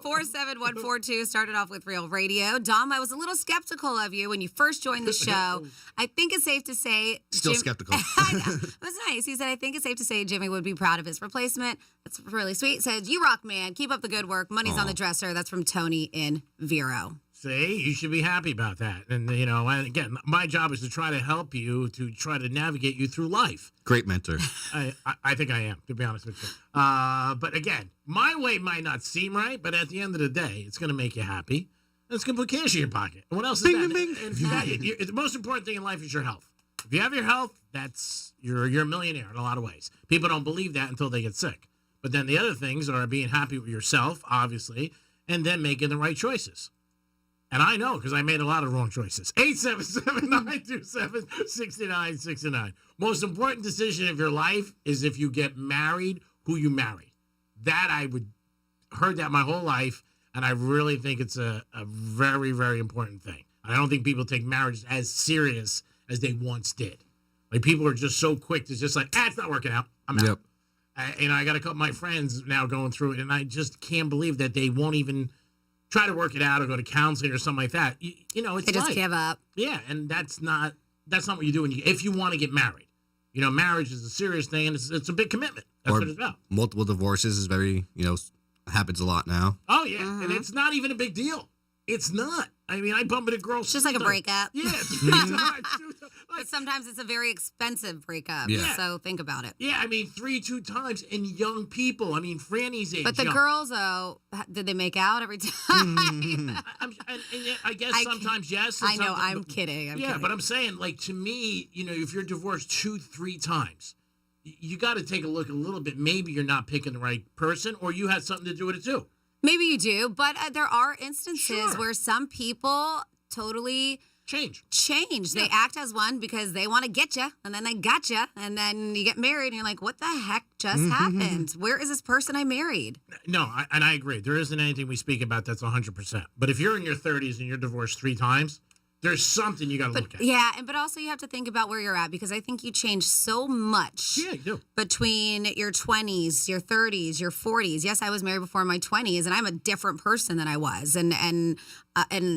47142 started off with Real Radio. Dom, I was a little skeptical of you when you first joined the show. I think it's safe to say... Still skeptical. It was nice. He said, I think it's safe to say Jimmy would be proud of his replacement. That's really sweet. Said, you rock, man. Keep up the good work. Money's on the dresser. That's from Tony in Vero. See, you should be happy about that. And, and again, my job is to try to help you, to try to navigate you through life. Great mentor. I think I am, to be honest with you. But again, my way might not seem right, but at the end of the day, it's going to make you happy. And it's going to put cash in your pocket. And what else is that? Bing. And the most important thing in life is your health. If you have your health, you're a millionaire in a lot of ways. People don't believe that until they get sick. But then the other things are being happy with yourself, obviously, and then making the right choices. And I know, because I made a lot of wrong choices. 877-927-6969. Most important decision of your life is if you get married, who you marry. That heard that my whole life, and I really think it's a very, very important thing. I don't think people take marriage as serious as they once did. Like, people are just so quick to just like, it's not working out. I'm out. I got a couple of my friends now going through it, and I just can't believe that they won't even try to work it out or go to counseling or something like that. It's they just give up. Yeah, and that's not what you do if you want to get married. Marriage is a serious thing, and it's a big commitment. That's what it's about. Multiple divorces is very, happens a lot now. Oh, yeah, and it's not even a big deal. It's not. I mean, I bump into girls. Just like a breakup. Yeah, it's 3 times. But sometimes it's a very expensive breakup. Yeah. So think about it. Yeah, I mean, 2 times, and young people. I mean, Franny's age. But the young. girls, though, did they make out every time? I guess sometimes yes. I know. sometimes- I'm kidding. I'm kidding. But I'm saying, like, to me, if you're divorced 2-3 times, you got to take a look a little bit. Maybe you're not picking the right person, or you had something to do with it too. Maybe you do, but there are instances where some people totally change. They act as one because they want to get you, and then they got you, and then you get married, and you're like, what the heck just happened? Where is this person I married? No, I agree. There isn't anything we speak about that's 100%. But if you're in your 30s and you're divorced 3 times, there's something you got to look at. Yeah, but also you have to think about where you're at, because I think you change so much between your 20s, your 30s, your 40s. Yes, I was married before my 20s, and I'm a different person than I was. And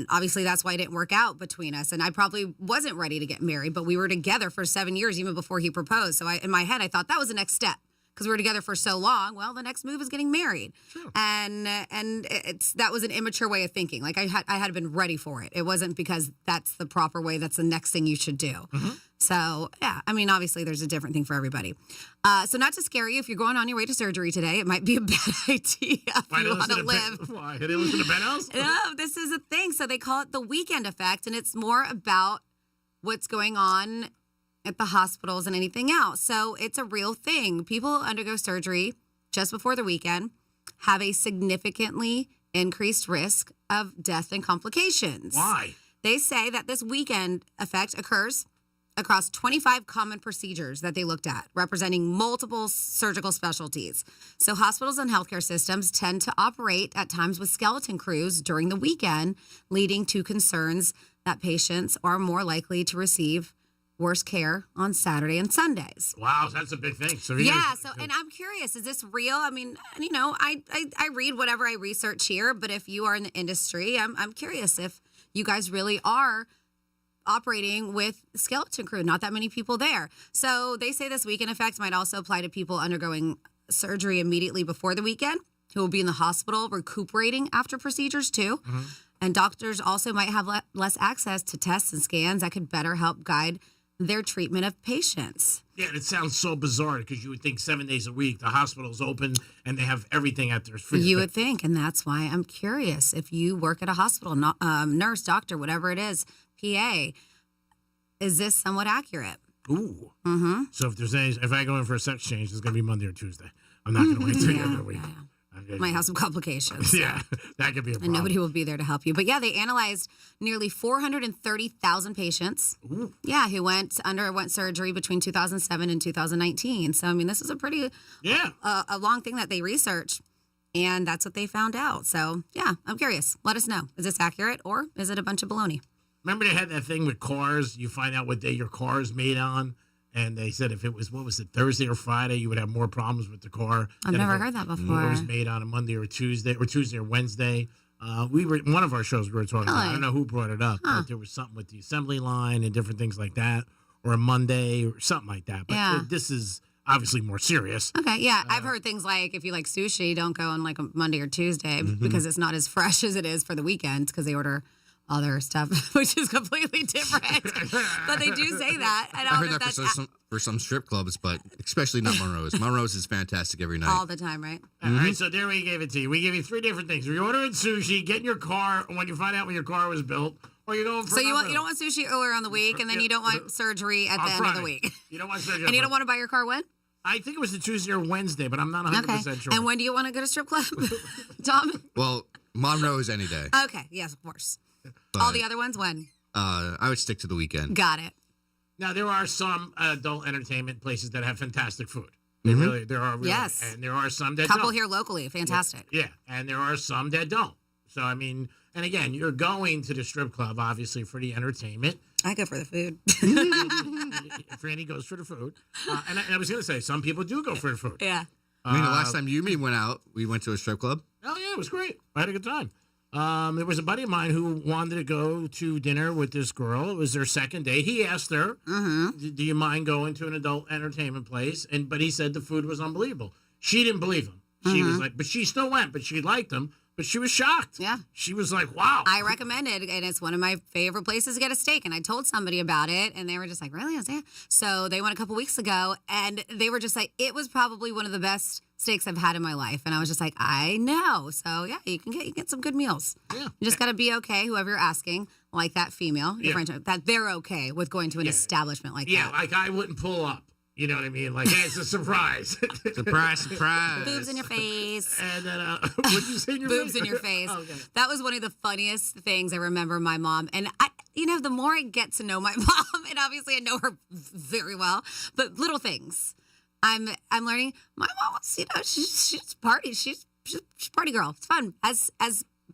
obviously that's why it didn't work out between us. And I probably wasn't ready to get married, but we were together for 7 years, even before he proposed. So in my head, I thought that was the next step. Because we were together for so long, well, the next move is getting married, and that was an immature way of thinking. Like I had been ready for it. It wasn't because that's the proper way. That's the next thing you should do. So yeah, I mean, obviously there's a different thing for everybody. So not to scare you, if you're going on your way to surgery today, it might be a bad idea if you want to live. Why? Did it listen to Penthouse? No, this is a thing. So they call it the weekend effect, and it's more about what's going on at the hospitals and anything else. So it's a real thing. People undergo surgery just before the weekend have a significantly increased risk of death and complications. Why? They say that this weekend effect occurs across 25 common procedures that they looked at, representing multiple surgical specialties. So hospitals and healthcare systems tend to operate at times with skeleton crews during the weekend, leading to concerns that patients are more likely to receive worse care on Saturday and Sundays. Wow, that's a big thing. So and I'm curious, is this real? I mean, I read whatever I research here, but if you are in the industry, I'm curious if you guys really are operating with skeleton crew. Not that many people there. So they say this weekend effect might also apply to people undergoing surgery immediately before the weekend, who will be in the hospital recuperating after procedures too. And doctors also might have less access to tests and scans that could better help guide their treatment of patients. Yeah, it sounds so bizarre because you would think 7 days a week, the hospital's open and they have everything at their feet. You would think, and that's why I'm curious. If you work at a hospital, nurse, doctor, whatever it is, PA, is this somewhat accurate? Ooh. So if I go in for a sex change, it's going to be Monday or Tuesday. I'm not going to wait till the end of the week. Might have some complications. Yeah, that could be a problem. And nobody will be there to help you. But yeah, they analyzed nearly 430,000 patients. Ooh. Yeah, who underwent surgery between 2007 and 2019. So I mean, this is a pretty a long thing that they researched, and that's what they found out. So yeah, I'm curious. Let us know. Is this accurate, or is it a bunch of baloney? Remember they had that thing with cars? You find out what day your car is made on. And they said if it was, Thursday or Friday, you would have more problems with the car. I've never heard that before. It was made on a Monday or Tuesday or Wednesday. One of our shows we were talking about. I don't know who brought it up, but there was something with the assembly line and different things like that, or a Monday or something like that. But this is obviously more serious. Okay, yeah. I've heard things like if you like sushi, don't go on like a Monday or Tuesday because it's not as fresh as it is for the weekend because they order other stuff, which is completely different. But they do say that. I heard that for some strip clubs, but especially not Monroe's. Monroe's is fantastic every night. All the time, right? All right, so there we gave it to you. We gave you 3 different things. You're ordering sushi, get in your car when you find out when your car was built, or you're going for So you don't want sushi earlier on the week, and then you don't want surgery at the end of the week. You don't want surgery. And you don't want to buy your car when? I think it was the Tuesday or Wednesday, but I'm not 100% sure. And when do you want to go to strip club, Tom? Well, Monroe's any day. Okay, yes, of course. But, all the other ones, when? I would stick to the weekend. Got it. Now, there are some adult entertainment places that have fantastic food. There are really, yes. And there are some that Couple don't. here locally, fantastic. Yeah, and there are some that don't. So, I mean, and again, you're going to the strip club, obviously, for the entertainment. I go for the food. Franny goes for the food. And I was going to say, some people do go for the food. Yeah. I mean, the last time you and me went out, we went to a strip club. Oh, yeah, it was great. I had a good time. There was a buddy of mine who wanted to go to dinner with this girl. It was their second date. He asked her, do you mind going to an adult entertainment place? But he said the food was unbelievable. She didn't believe him. She was like, but she still went, but she liked him. But she was shocked. Yeah. She was like, wow. I recommend it, and it's one of my favorite places to get a steak. And I told somebody about it, and they were just like, really? I was like, yeah. So they went a couple weeks ago, and they were just like, it was probably one of the best steaks I've had in my life. And I was just like, I know. So, yeah, you can get some good meals. Yeah. You just got to be okay, whoever you're asking, like that female, your friend, that they're okay with going to an establishment like that. Yeah, like I wouldn't pull up. You know what I mean? Like, hey, it's a surprise. Surprise, surprise. Boobs in your face. And then, what did you say in your Boobs face? in your face. Okay. That was one of the funniest things I remember my mom. And the more I get to know my mom, and obviously I know her very well, but little things, I'm learning. My mom was, she's party. She's party girl. It's fun. As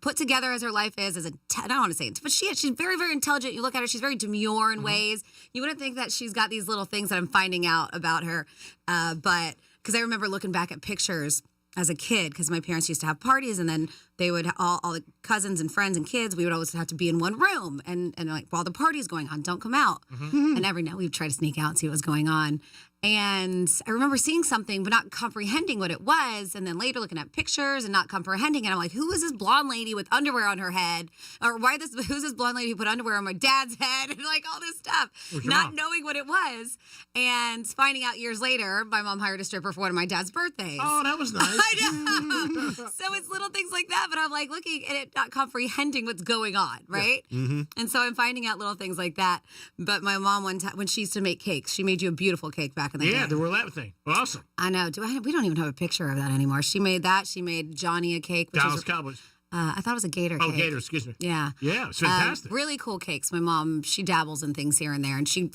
put together as her life is, I don't want to say it, but she's very, very intelligent. You look at her, she's very demure in ways. You wouldn't think that she's got these little things that I'm finding out about her. But because I remember looking back at pictures as a kid, because my parents used to have parties, and then they would, all the cousins and friends and kids, we would always have to be in one room. And like, while the party's going on, don't come out. And every night we'd try to sneak out and see what was going on. And I remember seeing something, but not comprehending what it was. And then later looking at pictures and not comprehending. And I'm like, who is this blonde lady with underwear on her head? Or who's this blonde lady who put underwear on my dad's head? And like all this stuff. Not knowing what it was. And finding out years later, my mom hired a stripper for one of my dad's birthdays. Oh, that was nice. I know. So it's little things like that. But I'm like looking at it, not comprehending what's going on, right? Yeah. Mm-hmm. And so I'm finding out little things like that. But my mom, one time, when she used to make cakes, she made you a beautiful cake back in the day. Yeah, the roulette thing. Awesome. I know. We don't even have a picture of that anymore. She made that. She made Johnny a cake. Dallas Cowboys. I thought it was a gator cake. Oh, gator, excuse me. Yeah. Yeah, it's fantastic. Really cool cakes. My mom, she dabbles in things here and there, and she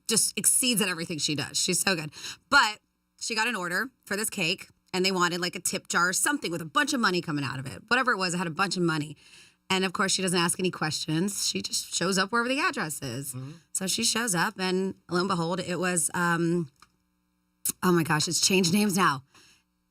just exceeds at everything she does. She's so good. But she got an order for this cake, and they wanted like a tip jar or something with a bunch of money coming out of it. Whatever it was, it had a bunch of money. And, of course, she doesn't ask any questions. She just shows up wherever the address is. Mm-hmm. So she shows up, and lo and behold, it was, oh, my gosh, it's changed names now.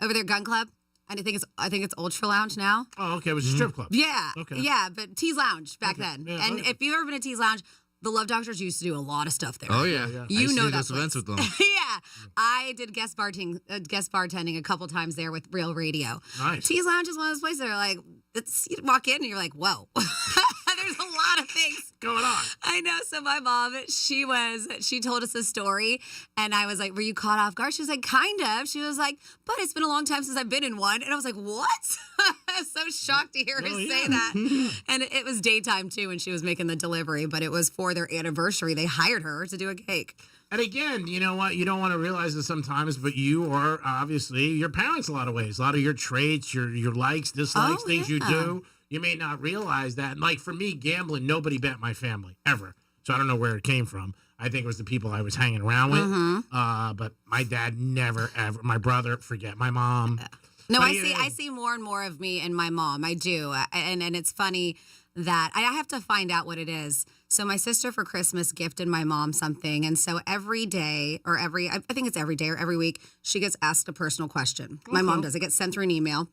Over there, Gun Club. And I think it's Ultra Lounge now. Oh, okay. It was a strip club. Yeah. Okay. Yeah, but Tease Lounge back then. Yeah, and if you've ever been to Tease Lounge, the Love Doctors used to do a lot of stuff there. Oh, yeah. You know that those events with them. Yeah. I did guest bartending a couple times there with Real Radio. Nice. Tease Lounge is one of those places that are like, you walk in and you're like, whoa. There's a lot of things going on. I know. So my mom, she told us a story, and I was like, were you caught off guard? She was like, kind of. She was like, but it's been a long time since I've been in one. And I was like, what? I was so shocked to hear her say that. And it was daytime too when she was making the delivery, but it was for their anniversary. They hired her to do a cake. And again, you know what? You don't want to realize this sometimes, but you are obviously your parents a lot of ways. A lot of your traits, your likes, dislikes, things you do. You may not realize that. And like for me, gambling, nobody bet my family, ever. So I don't know where it came from. I think it was the people I was hanging around with. Mm-hmm. But my dad never, ever. My brother, forget. My mom. No, I see more and more of me and my mom. I do. And it's funny that I have to find out what it is. So my sister for Christmas gifted my mom something. And so every day I think it's every day or every week, she gets asked a personal question. Okay. My mom does. It gets sent through an email.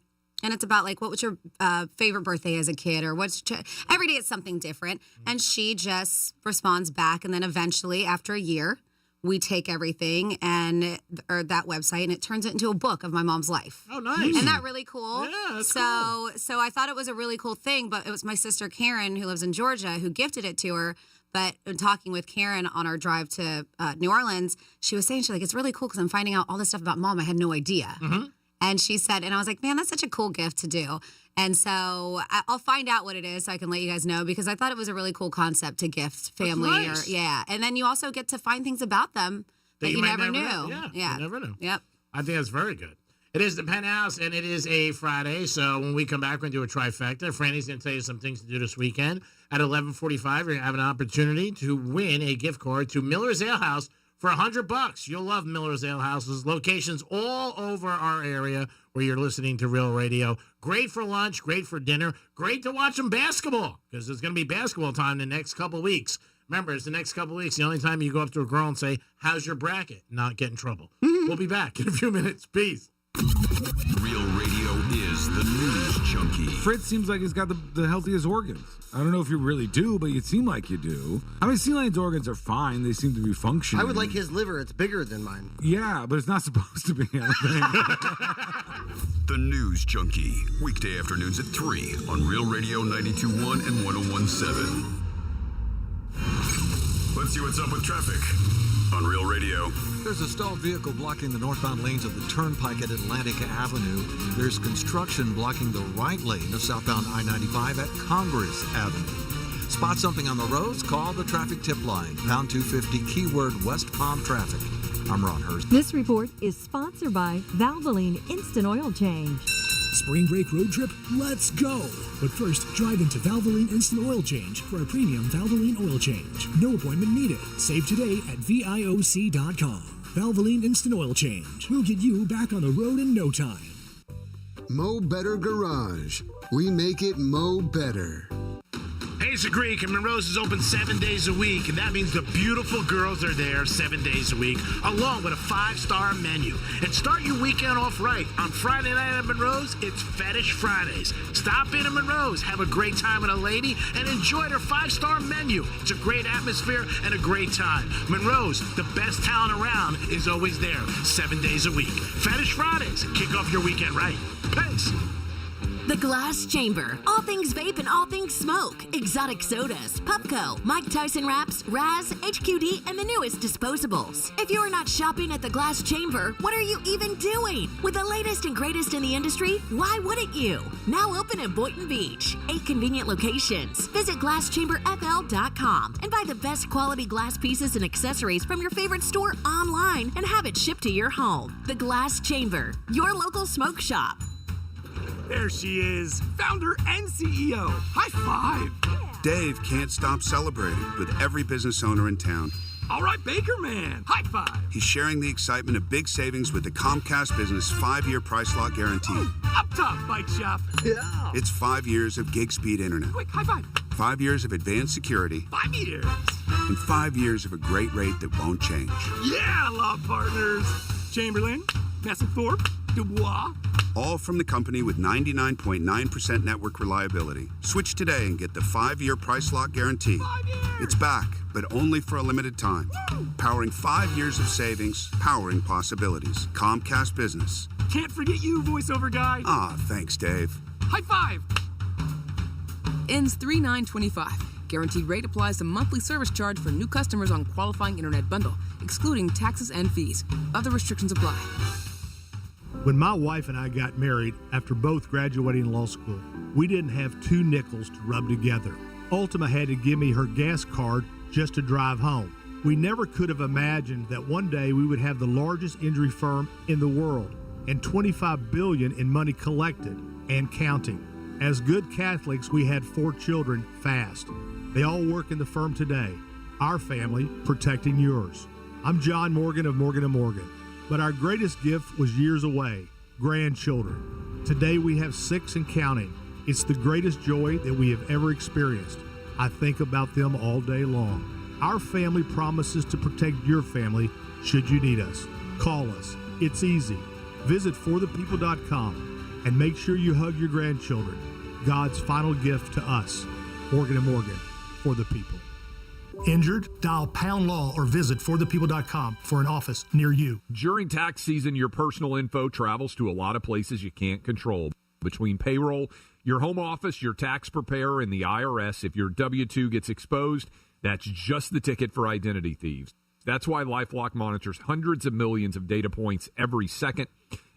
And it's about like, what was your favorite birthday as a kid? Or every day it's something different. And she just responds back. And then eventually after a year, we take everything or that website and it turns it into a book of my mom's life. Oh, nice. Isn't that really cool? Yeah, that's cool. So I thought it was a really cool thing, but it was my sister Karen, who lives in Georgia, who gifted it to her. But in talking with Karen on our drive to New Orleans, she was saying, it's really cool because I'm finding out all this stuff about mom. I had no idea. Mm-hmm. And she said, and I was like, man, that's such a cool gift to do. And so I'll find out what it is so I can let you guys know, because I thought it was a really cool concept to gift family. Nice. And then you also get to find things about them that you never knew. Yeah, you never knew. Yep. I think that's very good. It is the Penthouse, and it is a Friday, so when we come back, we're going to do a trifecta. Franny's going to tell you some things to do this weekend. At 11:45, you're going to have an opportunity to win a gift card to Miller's Ale House for $100. You'll love Miller's Ale House's locations all over our area where you're listening to Real Radio. Great for lunch, great for dinner, great to watch some basketball, because there's going to be basketball time the next couple weeks. Remember, it's the next couple weeks. The only time you go up to a girl and say, how's your bracket? Not get in trouble. We'll be back in a few minutes. Peace. Real Radio is the News Junkie. Fritz seems like he's got the healthiest organs. I don't know if you really do, but you seem like you do. I mean, Sea Lion's organs are fine. They seem to be functioning. I would like his liver. It's bigger than mine. Yeah, but it's not supposed to be. The News Junkie. Weekday afternoons at 3 on Real Radio 92.1 and 101.7. Let's see what's up with traffic on Real Radio. There's a stalled vehicle blocking the northbound lanes of the Turnpike at Atlantic Avenue. There's construction blocking the right lane of southbound I-95 at Congress Avenue. Spot something on the roads? Call the traffic tip line, pound 250, keyword West Palm Traffic. I'm Ron Hurst. This report is sponsored by Valvoline Instant Oil Change. Spring break road trip? Let's go! But first, drive into Valvoline Instant Oil Change for a premium Valvoline oil change. No appointment needed. Save today at VIOC.com. Valvoline Instant Oil Change. We'll get you back on the road in no time. Mo Better Garage. We make it Mo Better. Hey, it's a Greek, and Monroe's is open 7 days a week, and that means the beautiful girls are there 7 days a week, along with a 5-star menu. And start your weekend off right. On Friday night at Monroe's, it's Fetish Fridays. Stop in at Monroe's, have a great time with a lady, and enjoy their 5-star menu. It's a great atmosphere and a great time. Monroe's, the best talent around, is always there 7 days a week. Fetish Fridays. Kick off your weekend right. Thanks. The Glass Chamber. All things vape and all things smoke. Exotic sodas, Pupco, Mike Tyson wraps, Raz, HQD, and the newest disposables. If you are not shopping at the Glass Chamber, what are you even doing? With the latest and greatest in the industry, why wouldn't you? Now open in Boynton Beach. 8 convenient locations. Visit GlassChamberFL.com and buy the best quality glass pieces and accessories from your favorite store online and have it shipped to your home. The Glass Chamber, your local smoke shop. There she is, founder and CEO. High five. Dave can't stop celebrating with every business owner in town. All right, Baker Man, high five. He's sharing the excitement of big savings with the Comcast Business 5-year price lock guarantee. Up top, bike shop. Yeah. It's 5 years of gig speed internet. Quick, high five. 5 years of advanced security. 5 years. And 5 years of a great rate that won't change. Yeah, law partners. Chamberlain, Messingthorpe, Dubois. All from the company with 99.9% network reliability. Switch today and get the 5-year price lock guarantee. 5 years. It's back, but only for a limited time. Woo. Powering 5 years of savings, powering possibilities. Comcast Business. Can't forget you, voiceover guy. Ah, thanks, Dave. High five. Ends 3/9/25. Guaranteed rate applies to monthly service charge for new customers on qualifying internet bundle, excluding taxes and fees. Other restrictions apply. When my wife and I got married after both graduating law school, we didn't have 2 nickels to rub together. Ultima had to give me her gas card just to drive home. We never could have imagined that one day we would have the largest injury firm in the world and $25 billion in money collected and counting. As good Catholics, we had 4 children fast. They all work in the firm today. Our family protecting yours. I'm John Morgan of Morgan & Morgan. But our greatest gift was years away, grandchildren. Today we have 6 and counting. It's the greatest joy that we have ever experienced. I think about them all day long. Our family promises to protect your family should you need us. Call us. It's easy. Visit forthepeople.com and make sure you hug your grandchildren. God's final gift to us. Morgan & Morgan, for the people. Injured? Dial pound law or visit forthepeople.com for an office near you. During tax season, your personal info travels to a lot of places you can't control. Between payroll, your home office, your tax preparer, and the IRS, if your W-2 gets exposed, that's just the ticket for identity thieves. That's why LifeLock monitors hundreds of millions of data points every second.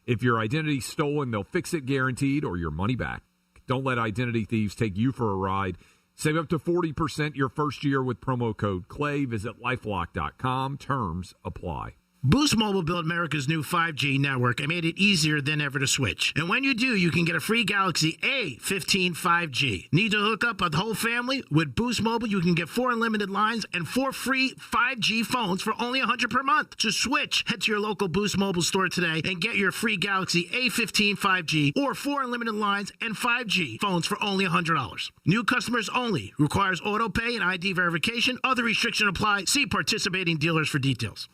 If your identity's stolen, they'll fix it guaranteed or your money back. Don't let identity thieves take you for a ride. Save up to 40% your first year with promo code CLAY. Visit lifelock.com. Terms apply. Boost Mobile built America's new 5G network and made it easier than ever to switch. And when you do, you can get a free Galaxy A15 5G. Need to hook up a whole family? With Boost Mobile, you can get 4 unlimited lines and 4 free 5G phones for only $100 per month. To switch, head to your local Boost Mobile store today and get your free Galaxy A15 5G or 4 unlimited lines and 5G phones for only $100. New customers only. Requires auto pay and ID verification. Other restrictions apply. See participating dealers for details.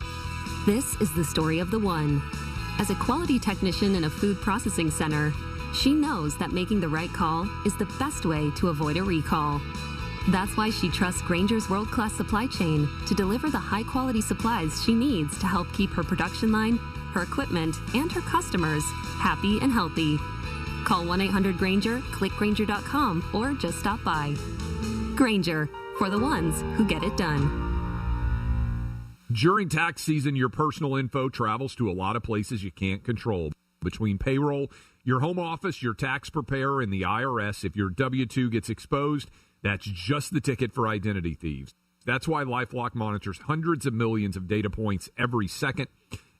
This is the story of the one. As a quality technician in a food processing center, She knows that making the right call is the best way to avoid a recall. That's why she trusts Grainger's world-class supply chain to deliver the high-quality supplies she needs to help keep her production line, her equipment, and her customers happy and healthy. Call 1-800-GRAINGER, click Grainger.com, or just stop by. Grainger, for the ones who get it done. During tax season, your personal info travels to a lot of places you can't control. Between payroll, your home office, your tax preparer, and the IRS, if your W-2 gets exposed, that's just the ticket for identity thieves. That's why LifeLock monitors hundreds of millions of data points every second.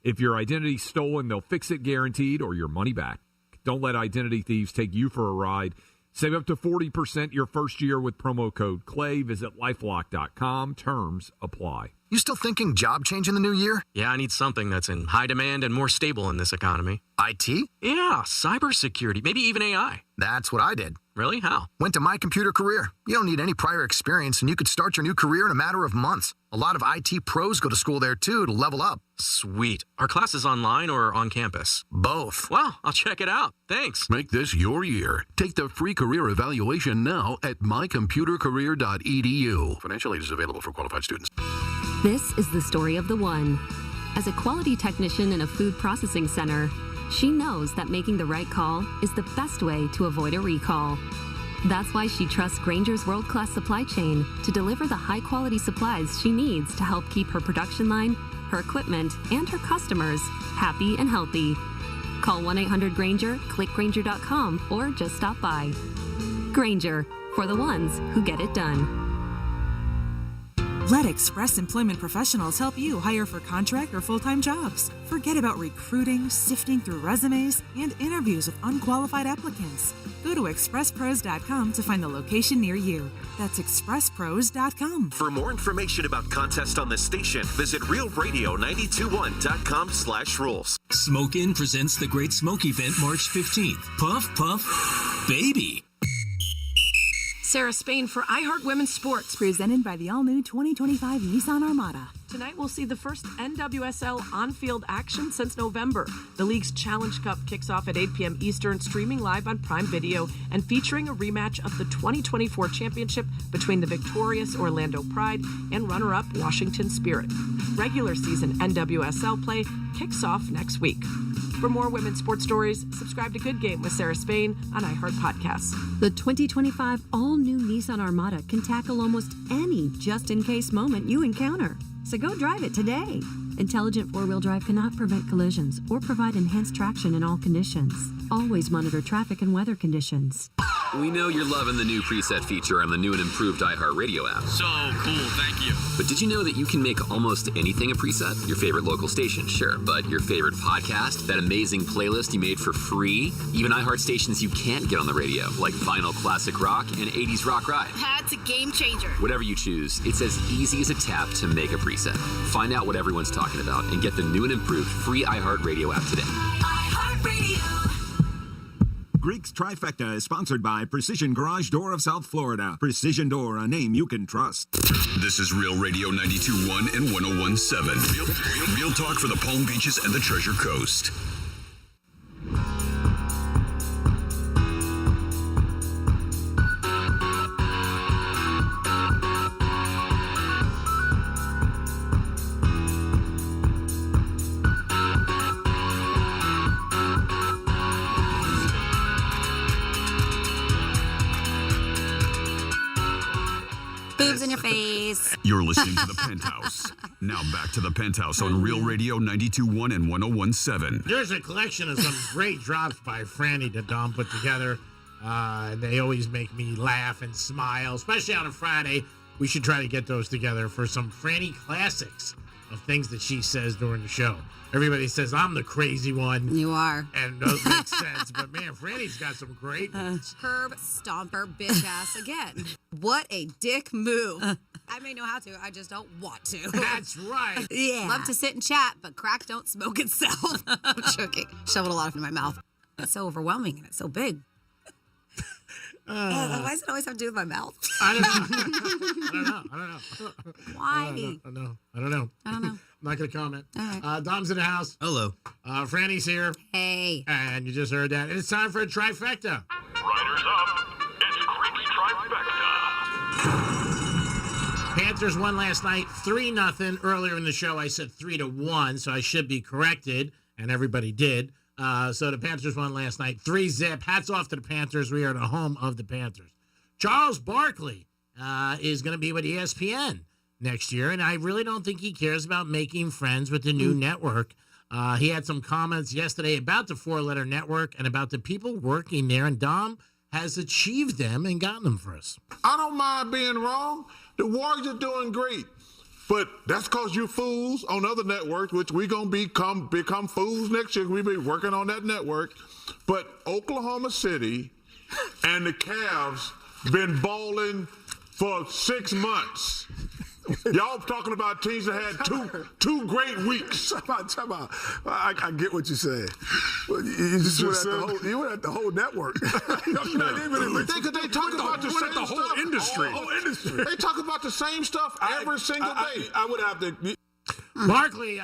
If your identity's stolen, they'll fix it guaranteed or your money back. Don't let identity thieves take you for a ride. Save up to 40% your first year with promo code CLAY. Visit lifelock.com. Terms apply. You still thinking job change in the new year? Yeah, I need something that's in high demand and more stable in this economy. IT? Yeah, cybersecurity, maybe even AI. That's what I did. Really? How? Went to My Computer Career. You don't need any prior experience, and you could start your new career in a matter of months. A lot of IT pros go to school there, too, to level up. Sweet. Are classes online or on campus? Both. Well, I'll check it out. Thanks. Make this your year. Take the free career evaluation now at mycomputercareer.edu. Financial aid is available for qualified students. This is the story of the one. As a quality technician in a food processing center, she knows that making the right call is the best way to avoid a recall. That's why she trusts Grainger's world-class supply chain to deliver the high-quality supplies she needs to help keep her production line, her equipment, and her customers happy and healthy. Call 1-800-GRAINGER, click Grainger.com, or just stop by. Grainger, for the ones who get it done. Let Express Employment Professionals help you hire for contract or full-time jobs. Forget about recruiting, sifting through resumes, and interviews with unqualified applicants. Go to expresspros.com to find the location near you. That's expresspros.com. For more information about contests on this station, visit realradio921.com/rules. Smoke In presents the Great Smoke event March 15th. Puff, puff, baby. Sarah Spain for iHeart Women's Sports. Presented by the all-new 2025 Nissan Armada. Tonight we'll see the first NWSL on-field action since November. The league's Challenge Cup kicks off at 8 p.m. Eastern, streaming live on Prime Video and featuring a rematch of the 2024 championship between the victorious Orlando Pride and runner-up Washington Spirit. Regular season NWSL play kicks off next week. For more women's sports stories, subscribe to Good Game with Sarah Spain on iHeart Podcasts. The 2025 all-new Nissan Armada can tackle almost any just-in-case moment you encounter. So go drive it today. Intelligent four-wheel drive cannot prevent collisions or provide enhanced traction in all conditions. Always monitor traffic and weather conditions. We know you're loving the new preset feature on the new and improved iHeartRadio app. So cool, thank you. But did you know that you can make almost anything a preset? Your favorite local station, sure, but your favorite podcast, that amazing playlist you made for free, even iHeart stations you can't get on the radio, like Vinyl Classic Rock and 80s Rock Ride. That's a game changer. Whatever you choose, it's as easy as a tap to make a preset. Find out what everyone's talking about and get the new and improved free iHeartRadio app today. iHeartRadio. Greek's Trifecta is sponsored by Precision Garage Door of South Florida. Precision Door, a name you can trust. This is Real Radio 92.1 and 101.7. Real talk for the Palm Beaches and the Treasure Coast. Boobs in your face. You're listening to the Penthouse. Now back to the Penthouse on Real Radio 92.1 and 101.7. There's a collection of some great drops by Franny that Dom put together. They always make me laugh and smile, especially on a Friday. We should try to get those together for some Franny classics of things that she says during the show. Everybody says I'm the crazy one. You are. And those make sense. But man, Franny's got some great ones. Herb Stomper bitch ass again. What a dick move. I may know how to, I just don't want to. That's right. Yeah. Love to sit and chat, but crack don't smoke itself. I'm joking. Shoveled a lot in my mouth. It's so overwhelming and it's so big. Why does it always have to do with my mouth? I don't know. Why? I don't know. I don't know. not going to comment. All right. Dom's in the house. Hello. Franny's here. Hey. And you just heard that. And it's time for a trifecta. Riders up. It's Creek's Trifecta. Panthers won last night 3-0. Earlier in the show, I said 3-1, so I should be corrected, and everybody did. So the Panthers won last night 3-0. Hats off to the Panthers. We are the home of the Panthers. Charles Barkley is going to be with ESPN next year, and I really don't think he cares about making friends with the new network. He had some comments yesterday about the four-letter network and about the people working there, and Dom has achieved them and gotten them for us. I don't mind being wrong. The Warriors are doing great. But that's because you fools on other networks, which we going to become fools next year. We'll be working on that network. But Oklahoma City and the Cavs been balling for 6 months. Y'all talking about teams that had two great weeks. Time out. I get what you're saying. You just went at the whole network. They talk about the same stuff. Whole industry. They talk about the same stuff every single day. I would have to. Barkley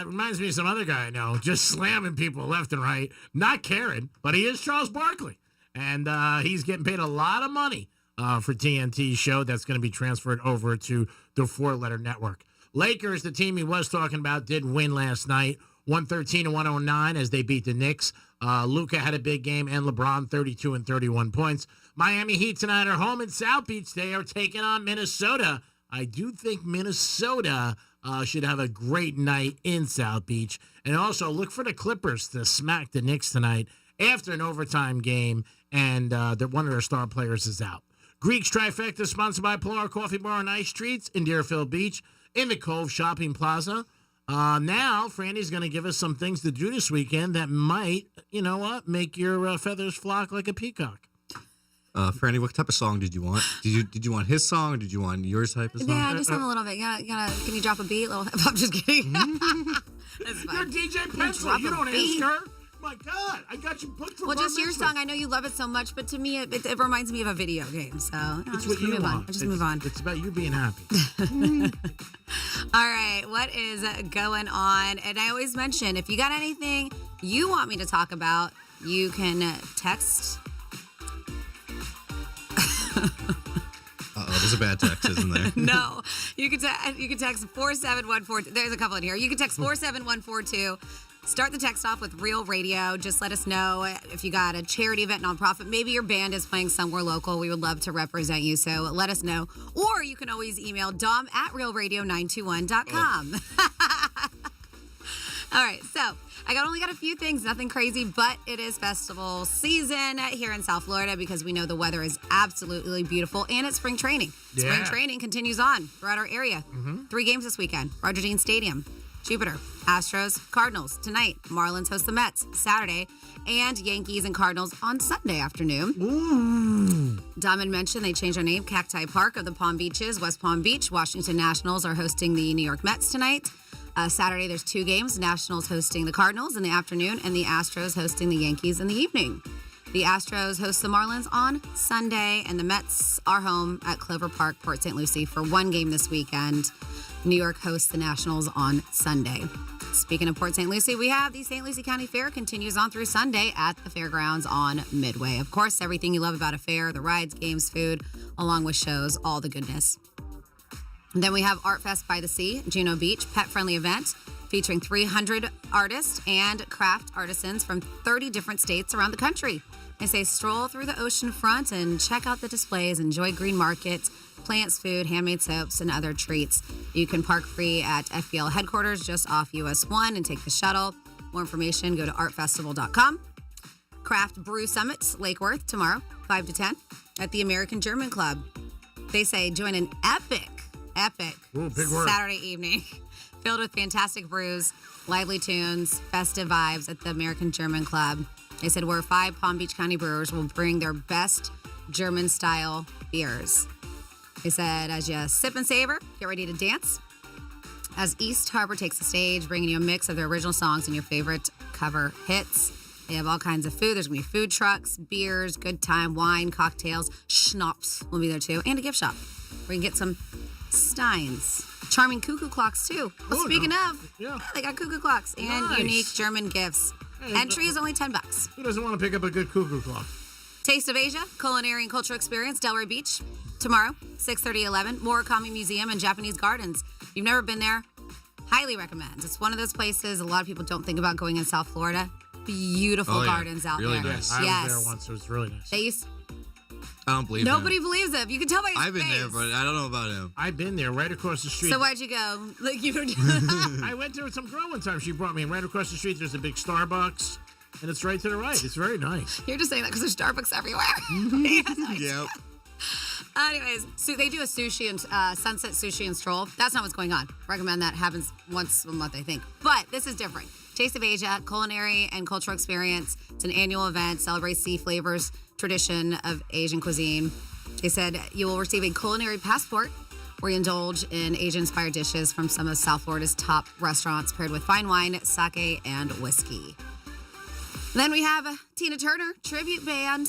reminds me of some other guy I know, just slamming people left and right, not caring, but he is Charles Barkley. And he's getting paid a lot of money for TNT's show that's going to be transferred over to the four-letter network. Lakers, the team he was talking about, did win last night, 113-109 as they beat the Knicks. Luka had a big game, and LeBron 32 and 31 points. Miami Heat tonight are home in South Beach. They are taking on Minnesota. I do think Minnesota should have a great night in South Beach. And also look for the Clippers to smack the Knicks tonight after an overtime game, and one of their star players is out. Greek's Trifecta, sponsored by Pilar Coffee Bar and Ice Treats in Deerfield Beach in the Cove Shopping Plaza. Now, Franny's going to give us some things to do this weekend that might, make your feathers flock like a peacock. Franny, what type of song did you want? Did you want his song or did you want yours type of song? Yeah, just a little bit. Can you drop a beat? I'm just kidding. That's fine. You're DJ Pencil. You don't ask her. My God, I got you booked for just your song. I know you love it so much, but to me, it reminds me of a video game. So it's what you want. Move on. It's about you being happy. All right, what is going on? And I always mention, if you got anything you want me to talk about, you can text. There's a bad text, isn't there? No, you can text 47142. There's a couple in here. You can text 47142. Start the text off with Real Radio. Just let us know if you got a charity event, nonprofit. Maybe your band is playing somewhere local. We would love to represent you, so let us know. Or you can always email dom@realradio921.com. All right, so I only got a few things, nothing crazy, but it is festival season here in South Florida because we know the weather is absolutely beautiful, and it's spring training. Yeah. Spring training continues on throughout our area. 3 games this weekend. Roger Dean Stadium, Jupiter, Astros, Cardinals tonight. Marlins host the Mets Saturday, and Yankees and Cardinals on Sunday afternoon. Ooh. Diamond mentioned they changed their name, Cacti Park of the Palm Beaches, West Palm Beach. Washington Nationals are hosting the New York Mets tonight. Saturday, there's 2 games. Nationals hosting the Cardinals in the afternoon, and the Astros hosting the Yankees in the evening. The Astros host the Marlins on Sunday, and the Mets are home at Clover Park, Port St. Lucie for 1 game this weekend. New York hosts the Nationals on Sunday. Speaking of Port St. Lucie, we have the St. Lucie County Fair continues on through Sunday at the fairgrounds on Midway. Of course, everything you love about a fair, the rides, games, food, along with shows, all the goodness. And then we have Art Fest by the Sea, Juno Beach, pet-friendly event featuring 300 artists and craft artisans from 30 different states around the country. They say stroll through the ocean front and check out the displays, enjoy green markets, plants, food, handmade soaps, and other treats. You can park free at FBL headquarters just off US 1 and take the shuttle. More information, go to artfestival.com. Craft Brew Summit, Lake Worth, tomorrow, 5 to 10, at the American German Club. They say join an epic Ooh, big word. Saturday evening filled with fantastic brews, lively tunes, festive vibes at the American German Club. They said where 5 Palm Beach County brewers will bring their best German-style beers. They said as you sip and savor, get ready to dance. As East Harbor takes the stage, bringing you a mix of their original songs and your favorite cover hits. They have all kinds of food. There's going to be food trucks, beers, good time, wine, cocktails, schnapps will be there too, and a gift shop where you can get some steins, Charming cuckoo clocks, too. Well, speaking of, they got cuckoo clocks and Nice. unique German gifts. Entry is only $10. Who doesn't want to pick up a good cuckoo clock? Taste of Asia, Culinary and Cultural Experience, Delray Beach, tomorrow, 6:30, 11. Murakami Museum and Japanese Gardens. If you've never been there, highly recommend. It's one of those places a lot of people don't think about going in South Florida. Beautiful gardens out really there. Nice. I was there once. It was really nice. They used. I don't believe Nobody him. believes him. You can tell by his I've been face. there, but I don't know about him. I've been there, right across the street. So why'd you go? Like you were. I went there with some girl one time. She brought me, and right across the street there's a big Starbucks, and it's right to the right. It's very nice. You're just saying that because there's Starbucks everywhere. Yep. Anyways, so they do a sushi and sunset sushi and stroll. That's not what's going on. Recommend that. Happens once a month, I think. But this is different. Taste of Asia, Culinary and Cultural Experience. It's an annual event. Celebrates sea flavors, tradition of Asian cuisine. They said you will receive a culinary passport where you indulge in Asian-inspired dishes from some of South Florida's top restaurants paired with fine wine, sake, and whiskey. Then we have Tina Turner Tribute Band.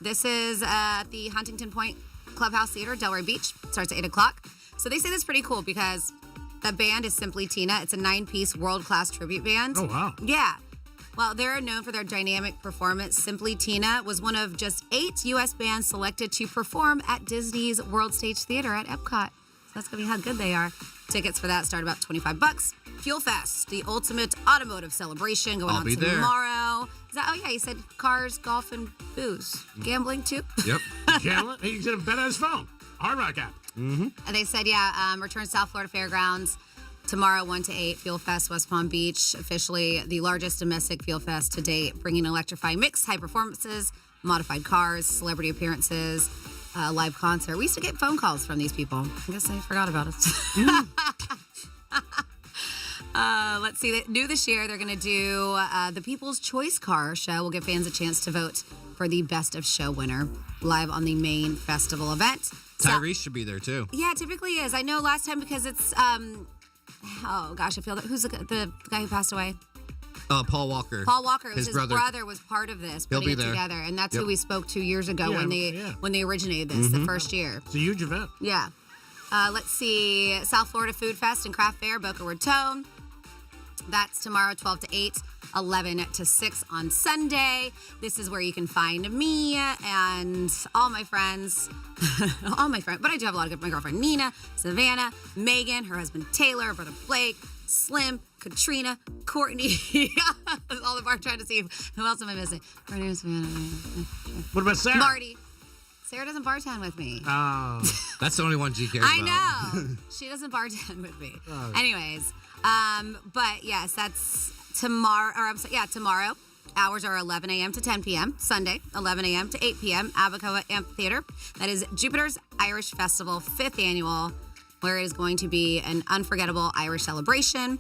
This is at the Huntington Point Clubhouse Theater, Delray Beach. Starts at 8 o'clock. So they say that's pretty cool because that band is Simply Tina. It's a 9-piece world-class tribute band. Oh, wow. Yeah. Well, they're known for their dynamic performance. Simply Tina was one of just 8 U.S. bands selected to perform at Disney's World Stage Theater at Epcot. So that's going to be how good they are. Tickets for that start about $25. Fuel Fest, the ultimate automotive celebration going I'll on be there. tomorrow. Is that? Oh, yeah, you said cars, golf, and booze. Gambling, too? Yep. Gambling? He's going to bet on his phone. Hard Rock app. Mm-hmm. And they said, return to South Florida Fairgrounds tomorrow, 1 to 8. Fuel Fest, West Palm Beach, officially the largest domestic Fuel Fest to date, bringing electrifying mix, high performances, modified cars, celebrity appearances, live concert. We used to get phone calls from these people. I guess I forgot about it. Let's see. New this year, they're going to do the People's Choice Car Show. Will give fans a chance to vote for the Best of Show winner live on the main festival event. Tyrese should be there, too. Yeah, it typically is. I know last time because it's, oh gosh, I feel that. Who's the guy who passed away? Paul Walker. Paul Walker. His His brother was part of this, He'll putting be it there. together. And that's Yep. who we spoke to years ago Yeah, when they originated this, the first year. It's a huge event. Yeah. Let's see. South Florida Food Fest and Craft Fair, Boca Raton. That's tomorrow, 12 to 8, 11 to 6 on Sunday. This is where you can find me and all my friends. All my friends. But I do have a lot of good. My girlfriend Nina, Savannah, Megan, her husband Taylor, brother Blake, Slim, Katrina, Courtney. All the bar trying to see who else am I missing. Courtney, Savannah, What about Sarah? Marty. Sarah doesn't bartend with me. Oh. That's the only one G cares I about. know. She doesn't bartend with me. Oh. Anyways, but yes, that's tomorrow. Tomorrow. Hours are 11 a.m. to 10 p.m. Sunday, 11 a.m. to 8 p.m. Abacoa Amphitheater. That is Jupiter's Irish Festival, 5th annual, where it is going to be an unforgettable Irish celebration.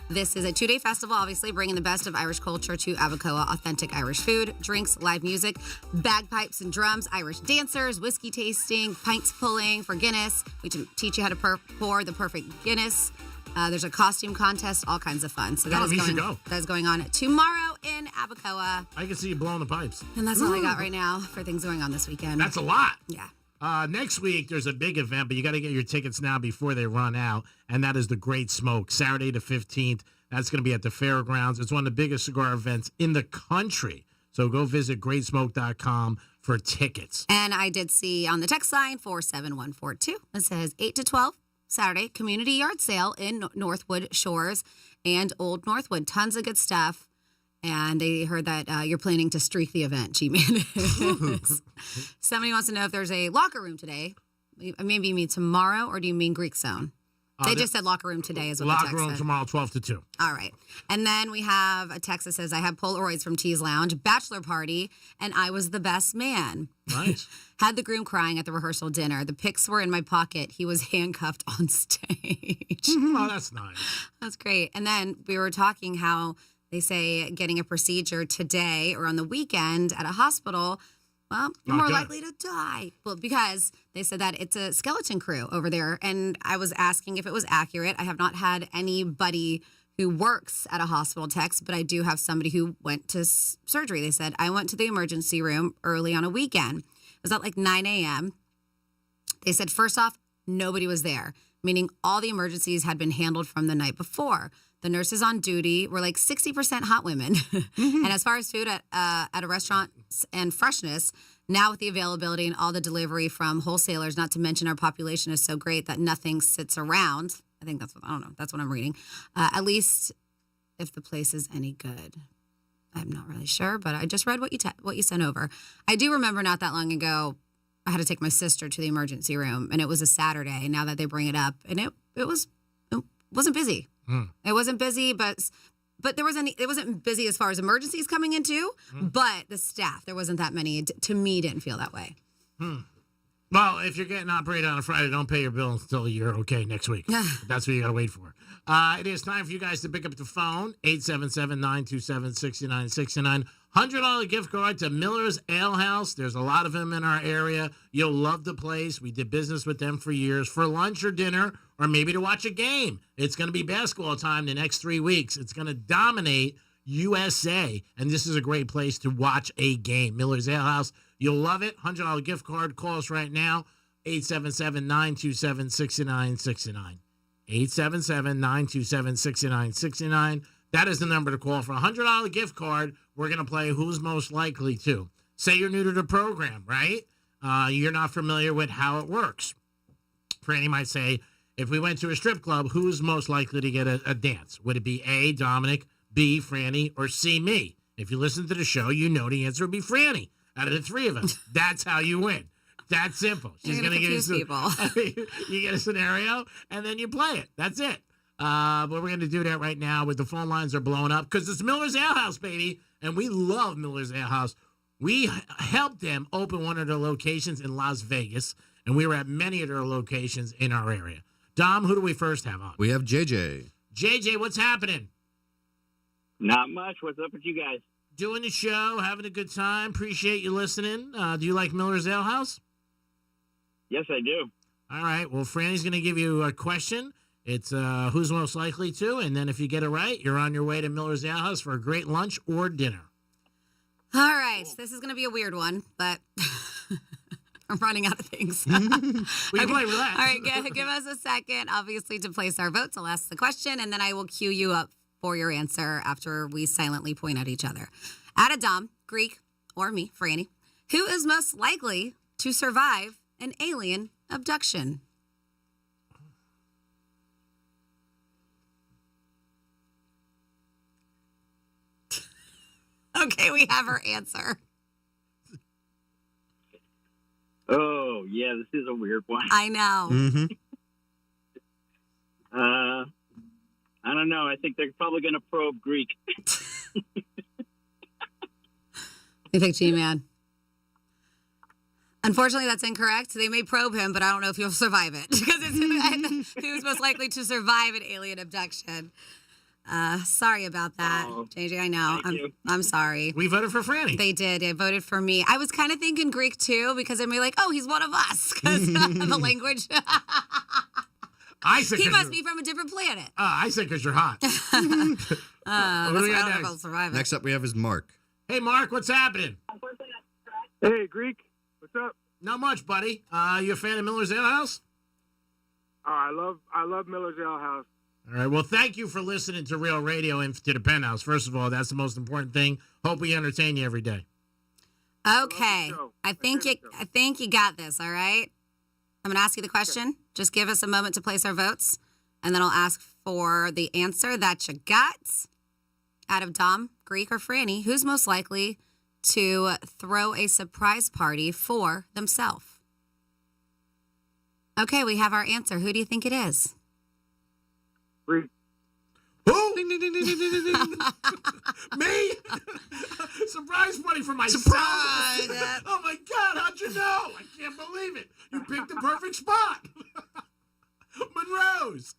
This is a 2-day festival, obviously, bringing the best of Irish culture to Abacoa. Authentic Irish food, drinks, live music, bagpipes and drums, Irish dancers, whiskey tasting, pints pulling for Guinness. We teach you how to pour the perfect Guinness. There's a costume contest, all kinds of fun. So that is going on tomorrow in Abacoa. I can see you blowing the pipes. And that's all I got right now for things going on this weekend. That's a lot. Yeah. Next week, there's a big event, but you got to get your tickets now before they run out, and that is the Great Smoke, Saturday the 15th. That's going to be at the Fairgrounds. It's one of the biggest cigar events in the country. So go visit greatsmoke.com for tickets. And I did see on the text line 47142, it says 8 to 12, Saturday, community yard sale in Northwood Shores and Old Northwood. Tons of good stuff. And they heard that you're planning to streak the event, G-Man. Somebody wants to know if there's a locker room today. Maybe you mean tomorrow, or do you mean Greek Zone? They just said locker room today is what the text Locker room said. tomorrow, 12 to 2. All right. And then we have a text that says, I have Polaroids from Tease Lounge, bachelor party, and I was the best man. Nice. Had the groom crying at the rehearsal dinner. The pics were in my pocket. He was handcuffed on stage. Oh, that's nice. That's great. And then we were talking how they say getting a procedure today or on the weekend at a hospital, well, you're more likely to die. Well, because they said that it's a skeleton crew over there. And I was asking if it was accurate. I have not had anybody who works at a hospital text, but I do have somebody who went to surgery. They said, I went to the emergency room early on a weekend. It was at like 9 a.m. They said, first off, nobody was there, meaning all the emergencies had been handled from the night before. The nurses on duty were like 60% hot women. And as far as food at a restaurant and freshness, now with the availability and all the delivery from wholesalers, not to mention our population is so great that nothing sits around. I think that's what, I don't know, that's what I'm reading. At least if the place is any good. I'm not really sure, but I just read what you sent over. I do remember not that long ago, I had to take my sister to the emergency room, and it was a Saturday. Now that they bring it up, and it wasn't busy. It wasn't busy, but it wasn't busy as far as emergencies coming into. But the staff, there wasn't that many. To me, didn't feel that way. Well, if you're getting operated on a Friday, don't pay your bill until you're okay next week. That's what you got to wait for. It is time for you guys to pick up the phone, 877-927-6969. $100 gift card to Miller's Ale House. There's a lot of them in our area. You'll love the place. We did business with them for years. For lunch or dinner, or maybe to watch a game. It's going to be basketball time the next 3 weeks. It's going to dominate USA, and this is a great place to watch a game. Miller's Ale House. You'll love it. $100 gift card. Call us right now, 877-927-6969. 877-927-6969. That is the number to call for a $100 gift card. We're going to play Who's Most Likely To. Say you're new to the program, right? You're not familiar with how it works. Franny might say, if we went to a strip club, who's most likely to get a dance? Would it be A, Dominic, B, Franny, or C, me? If you listen to the show, you know the answer would be Franny out of the three of us. That's how you win. That's simple. She's going to give you people. You get a scenario, and then you play it. That's it. But we're going to do that right now. With the phone lines are blowing up because it's Miller's Ale House, baby, and we love Miller's Ale House. We helped them open one of their locations in Las Vegas, and we were at many of their locations in our area. Dom, who do we first have on? We have JJ. JJ, what's happening? Not much. What's up with you guys? Doing the show, having a good time. Appreciate you listening. Do you like Miller's Ale House? Yes, I do. All right. Well, Franny's going to give you a question. It's who's most likely to, and then if you get it right, you're on your way to Miller's Ale House for a great lunch or dinner. All right. This is going to be a weird one, but I'm running out of things. We can play roulette. All right. Give us a second, obviously, to place our votes. I'll ask the question, and then I will cue you up for your answer after we silently point at each other. Dom, Greek, or me, Franny, who is most likely to survive an alien abduction? Okay, we have our answer. Oh, yeah, this is a weird one. I know. Mm-hmm. I don't know. I think they're probably going to probe Greek. They picked G-Man. Unfortunately, that's incorrect. They may probe him, but I don't know if he'll survive it because it's who's most likely to survive an alien abduction. Sorry about that, JJ. I know. I'm sorry. We voted for Franny. They did. They voted for me. I was kind of thinking Greek too because I'm like, oh, he's one of us because the language. I said he must be from a different planet. I said because you're hot. Next up, we have is Mark. Hey, Mark, what's happening? Hey, Greek. What's up? Not much, buddy. You a fan of Miller's Ale House? I love Miller's Ale House. All right. Well, thank you for listening to Real Radio and to the Penthouse. First of all, that's the most important thing. Hope we entertain you every day. Okay. I think you got this. All right. I'm going to ask you the question. Just give us a moment to place our votes, and then I'll ask for the answer that you got. Out of Dom, Greek, or Franny, who's most likely to throw a surprise party for themselves? Okay, we have our answer. Who do you think it is? Greek. Who? Ding, ding, ding, ding, ding, ding, ding. Me? Surprise party for myself. Surprise! Oh my God! How'd you know? I can't believe it. You picked the perfect spot. Monroe's.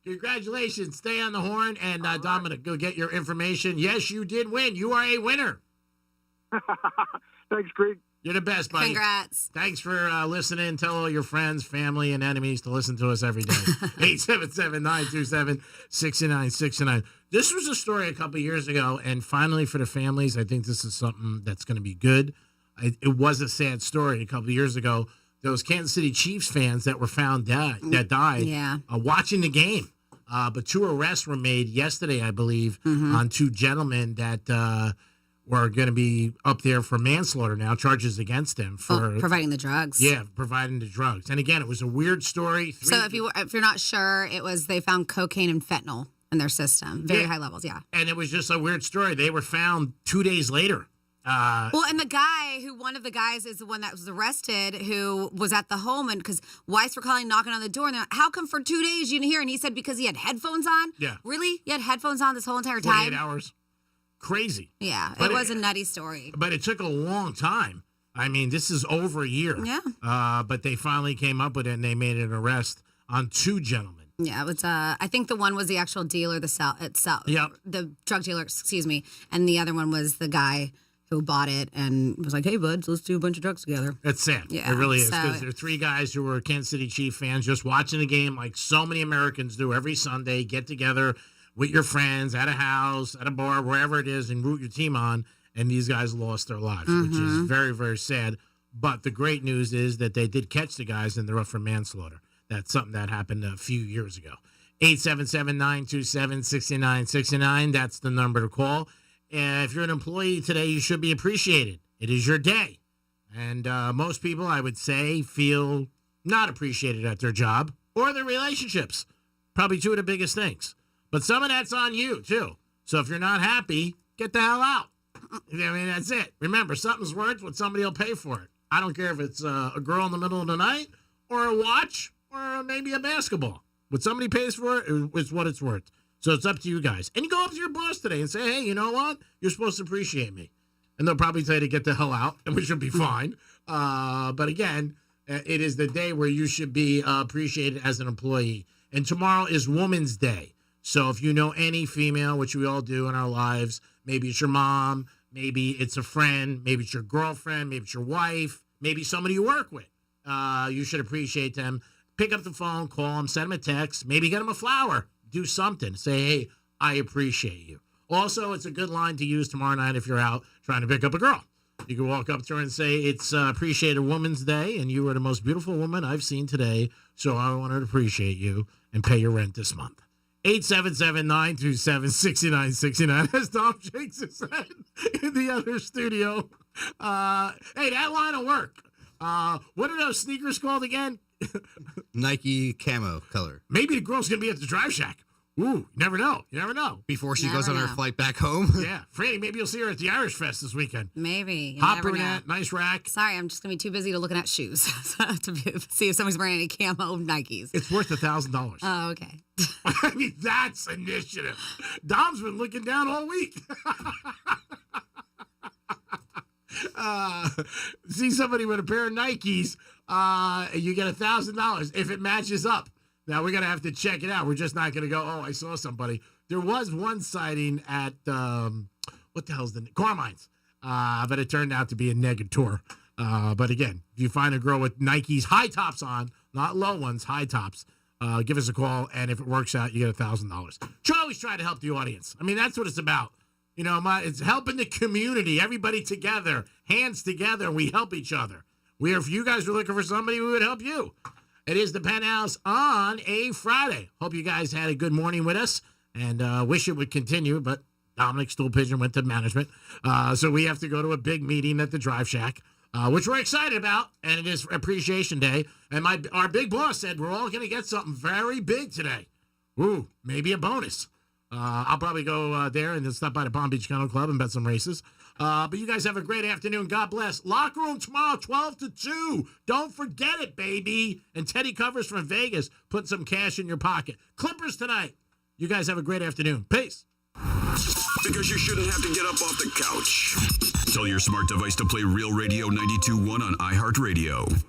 Congratulations. Stay on the horn, and Dominic, go get your information. Yes, you did win. You are a winner. Thanks, Greek. You're the best, buddy. Congrats. Thanks for listening. Tell all your friends, family, and enemies to listen to us every day. 877-927-6969. This was a story a couple years ago, and finally for the families, I think this is something that's going to be good. It was a sad story a couple years ago. those Kansas City Chiefs fans that were found died watching the game. But 2 arrests were made yesterday, I believe, on 2 gentlemen that were going to be up there for manslaughter now, charges against them for providing the drugs. Yeah, providing the drugs. And again, it was a weird story. So if you're not sure, they found cocaine and fentanyl in their system, very high levels. Yeah, and it was just a weird story. They were found 2 days later. And one of the guys is the one that was arrested, who was at the home, and because wives were calling, knocking on the door, and they're like, how come for 2 days you didn't hear? And he said because he had headphones on. Yeah, really? He had headphones on this whole entire time. 48 hours. Crazy. Yeah, it was a nutty story. But it took a long time. I mean, this is over a year. Yeah. But they finally came up with it, and they made an arrest on 2 gentlemen. Yeah, it was. I think the one was the actual dealer, the drug dealer, excuse me, and the other one was the guy who bought it and was like, hey, buds, let's do a bunch of drugs together. It's sad. Yeah, it really is. Because there are 3 guys who were Kansas City Chief fans just watching the game like so many Americans do every Sunday, get together with your friends at a house, at a bar, wherever it is, and root your team on. And these guys lost their lives, which is very, very sad. But the great news is that they did catch the guys and they're up for manslaughter. That's something that happened a few years ago. 877-927-6969. That's the number to call. If you're an employee today, you should be appreciated. It is your day. And most people, I would say, feel not appreciated at their job or their relationships. Probably 2 of the biggest things. But some of that's on you, too. So if you're not happy, get the hell out. I mean, that's it. Remember, something's worth what somebody will pay for it. I don't care if it's a girl in the middle of the night or a watch or maybe a basketball. What somebody pays for it is what it's worth. So it's up to you guys. And you go up to your boss today and say, hey, you know what? You're supposed to appreciate me. And they'll probably tell you to get the hell out, and we should be fine. But again, it is the day where you should be appreciated as an employee. And tomorrow is Women's Day. So if you know any female, which we all do in our lives, maybe it's your mom, maybe it's a friend, maybe it's your girlfriend, maybe it's your wife, maybe somebody you work with. You should appreciate them. Pick up the phone, call them, send them a text, maybe get them a flower. Do something. Say, hey, I appreciate you. Also, it's a good line to use tomorrow night if you're out trying to pick up a girl. You can walk up to her and say, it's Appreciated Women's Day, and you are the most beautiful woman I've seen today, so I want to appreciate you and pay your rent this month. 877-927-6969. As Tom shakes his head in the other studio. Hey, that line will work. What are those sneakers called again? Nike camo color. Maybe the girl's going to be at the Drive Shack. Ooh, never know. You never know. Before she goes on her flight back home. Yeah. Franny, maybe you'll see her at the Irish Fest this weekend. Maybe. Hot brunette, nice rack. Sorry, I'm just going to be too busy to looking at shoes to see if somebody's wearing any camo Nikes. It's worth $1,000. Oh, okay. I mean, that's initiative. Dom's been looking down all week. See somebody with a pair of Nikes, you get $1,000 if it matches up. Now, we're going to have to check it out. We're just not going to go, oh, I saw somebody. There was one sighting at, what the hell's the name? Carmine's. But it turned out to be a negator. But again, if you find a girl with Nikes high tops on, not low ones, high tops, give us a call. And if it works out, you get $1,000. Charlie's trying to help the audience. I mean, that's what it's about. You know, it's helping the community, everybody together, hands together, we help each other. If you guys were looking for somebody, we would help you. It is the Penthouse on a Friday. Hope you guys had a good morning with us, and wish it would continue, but Dominic Stool Pigeon went to management. So we have to go to a big meeting at the Drive Shack, which we're excited about, and it is Appreciation Day. And our big boss said we're all going to get something very big today. Ooh, maybe a bonus. I'll probably go there and then stop by the Palm Beach Kennel Club and bet some races. But you guys have a great afternoon. God bless. Locker room tomorrow, 12 to 2. Don't forget it, baby. And Teddy Covers from Vegas, put some cash in your pocket. Clippers tonight. You guys have a great afternoon. Peace. Because you shouldn't have to get up off the couch. Tell your smart device to play Real Radio 92.1 on iHeartRadio.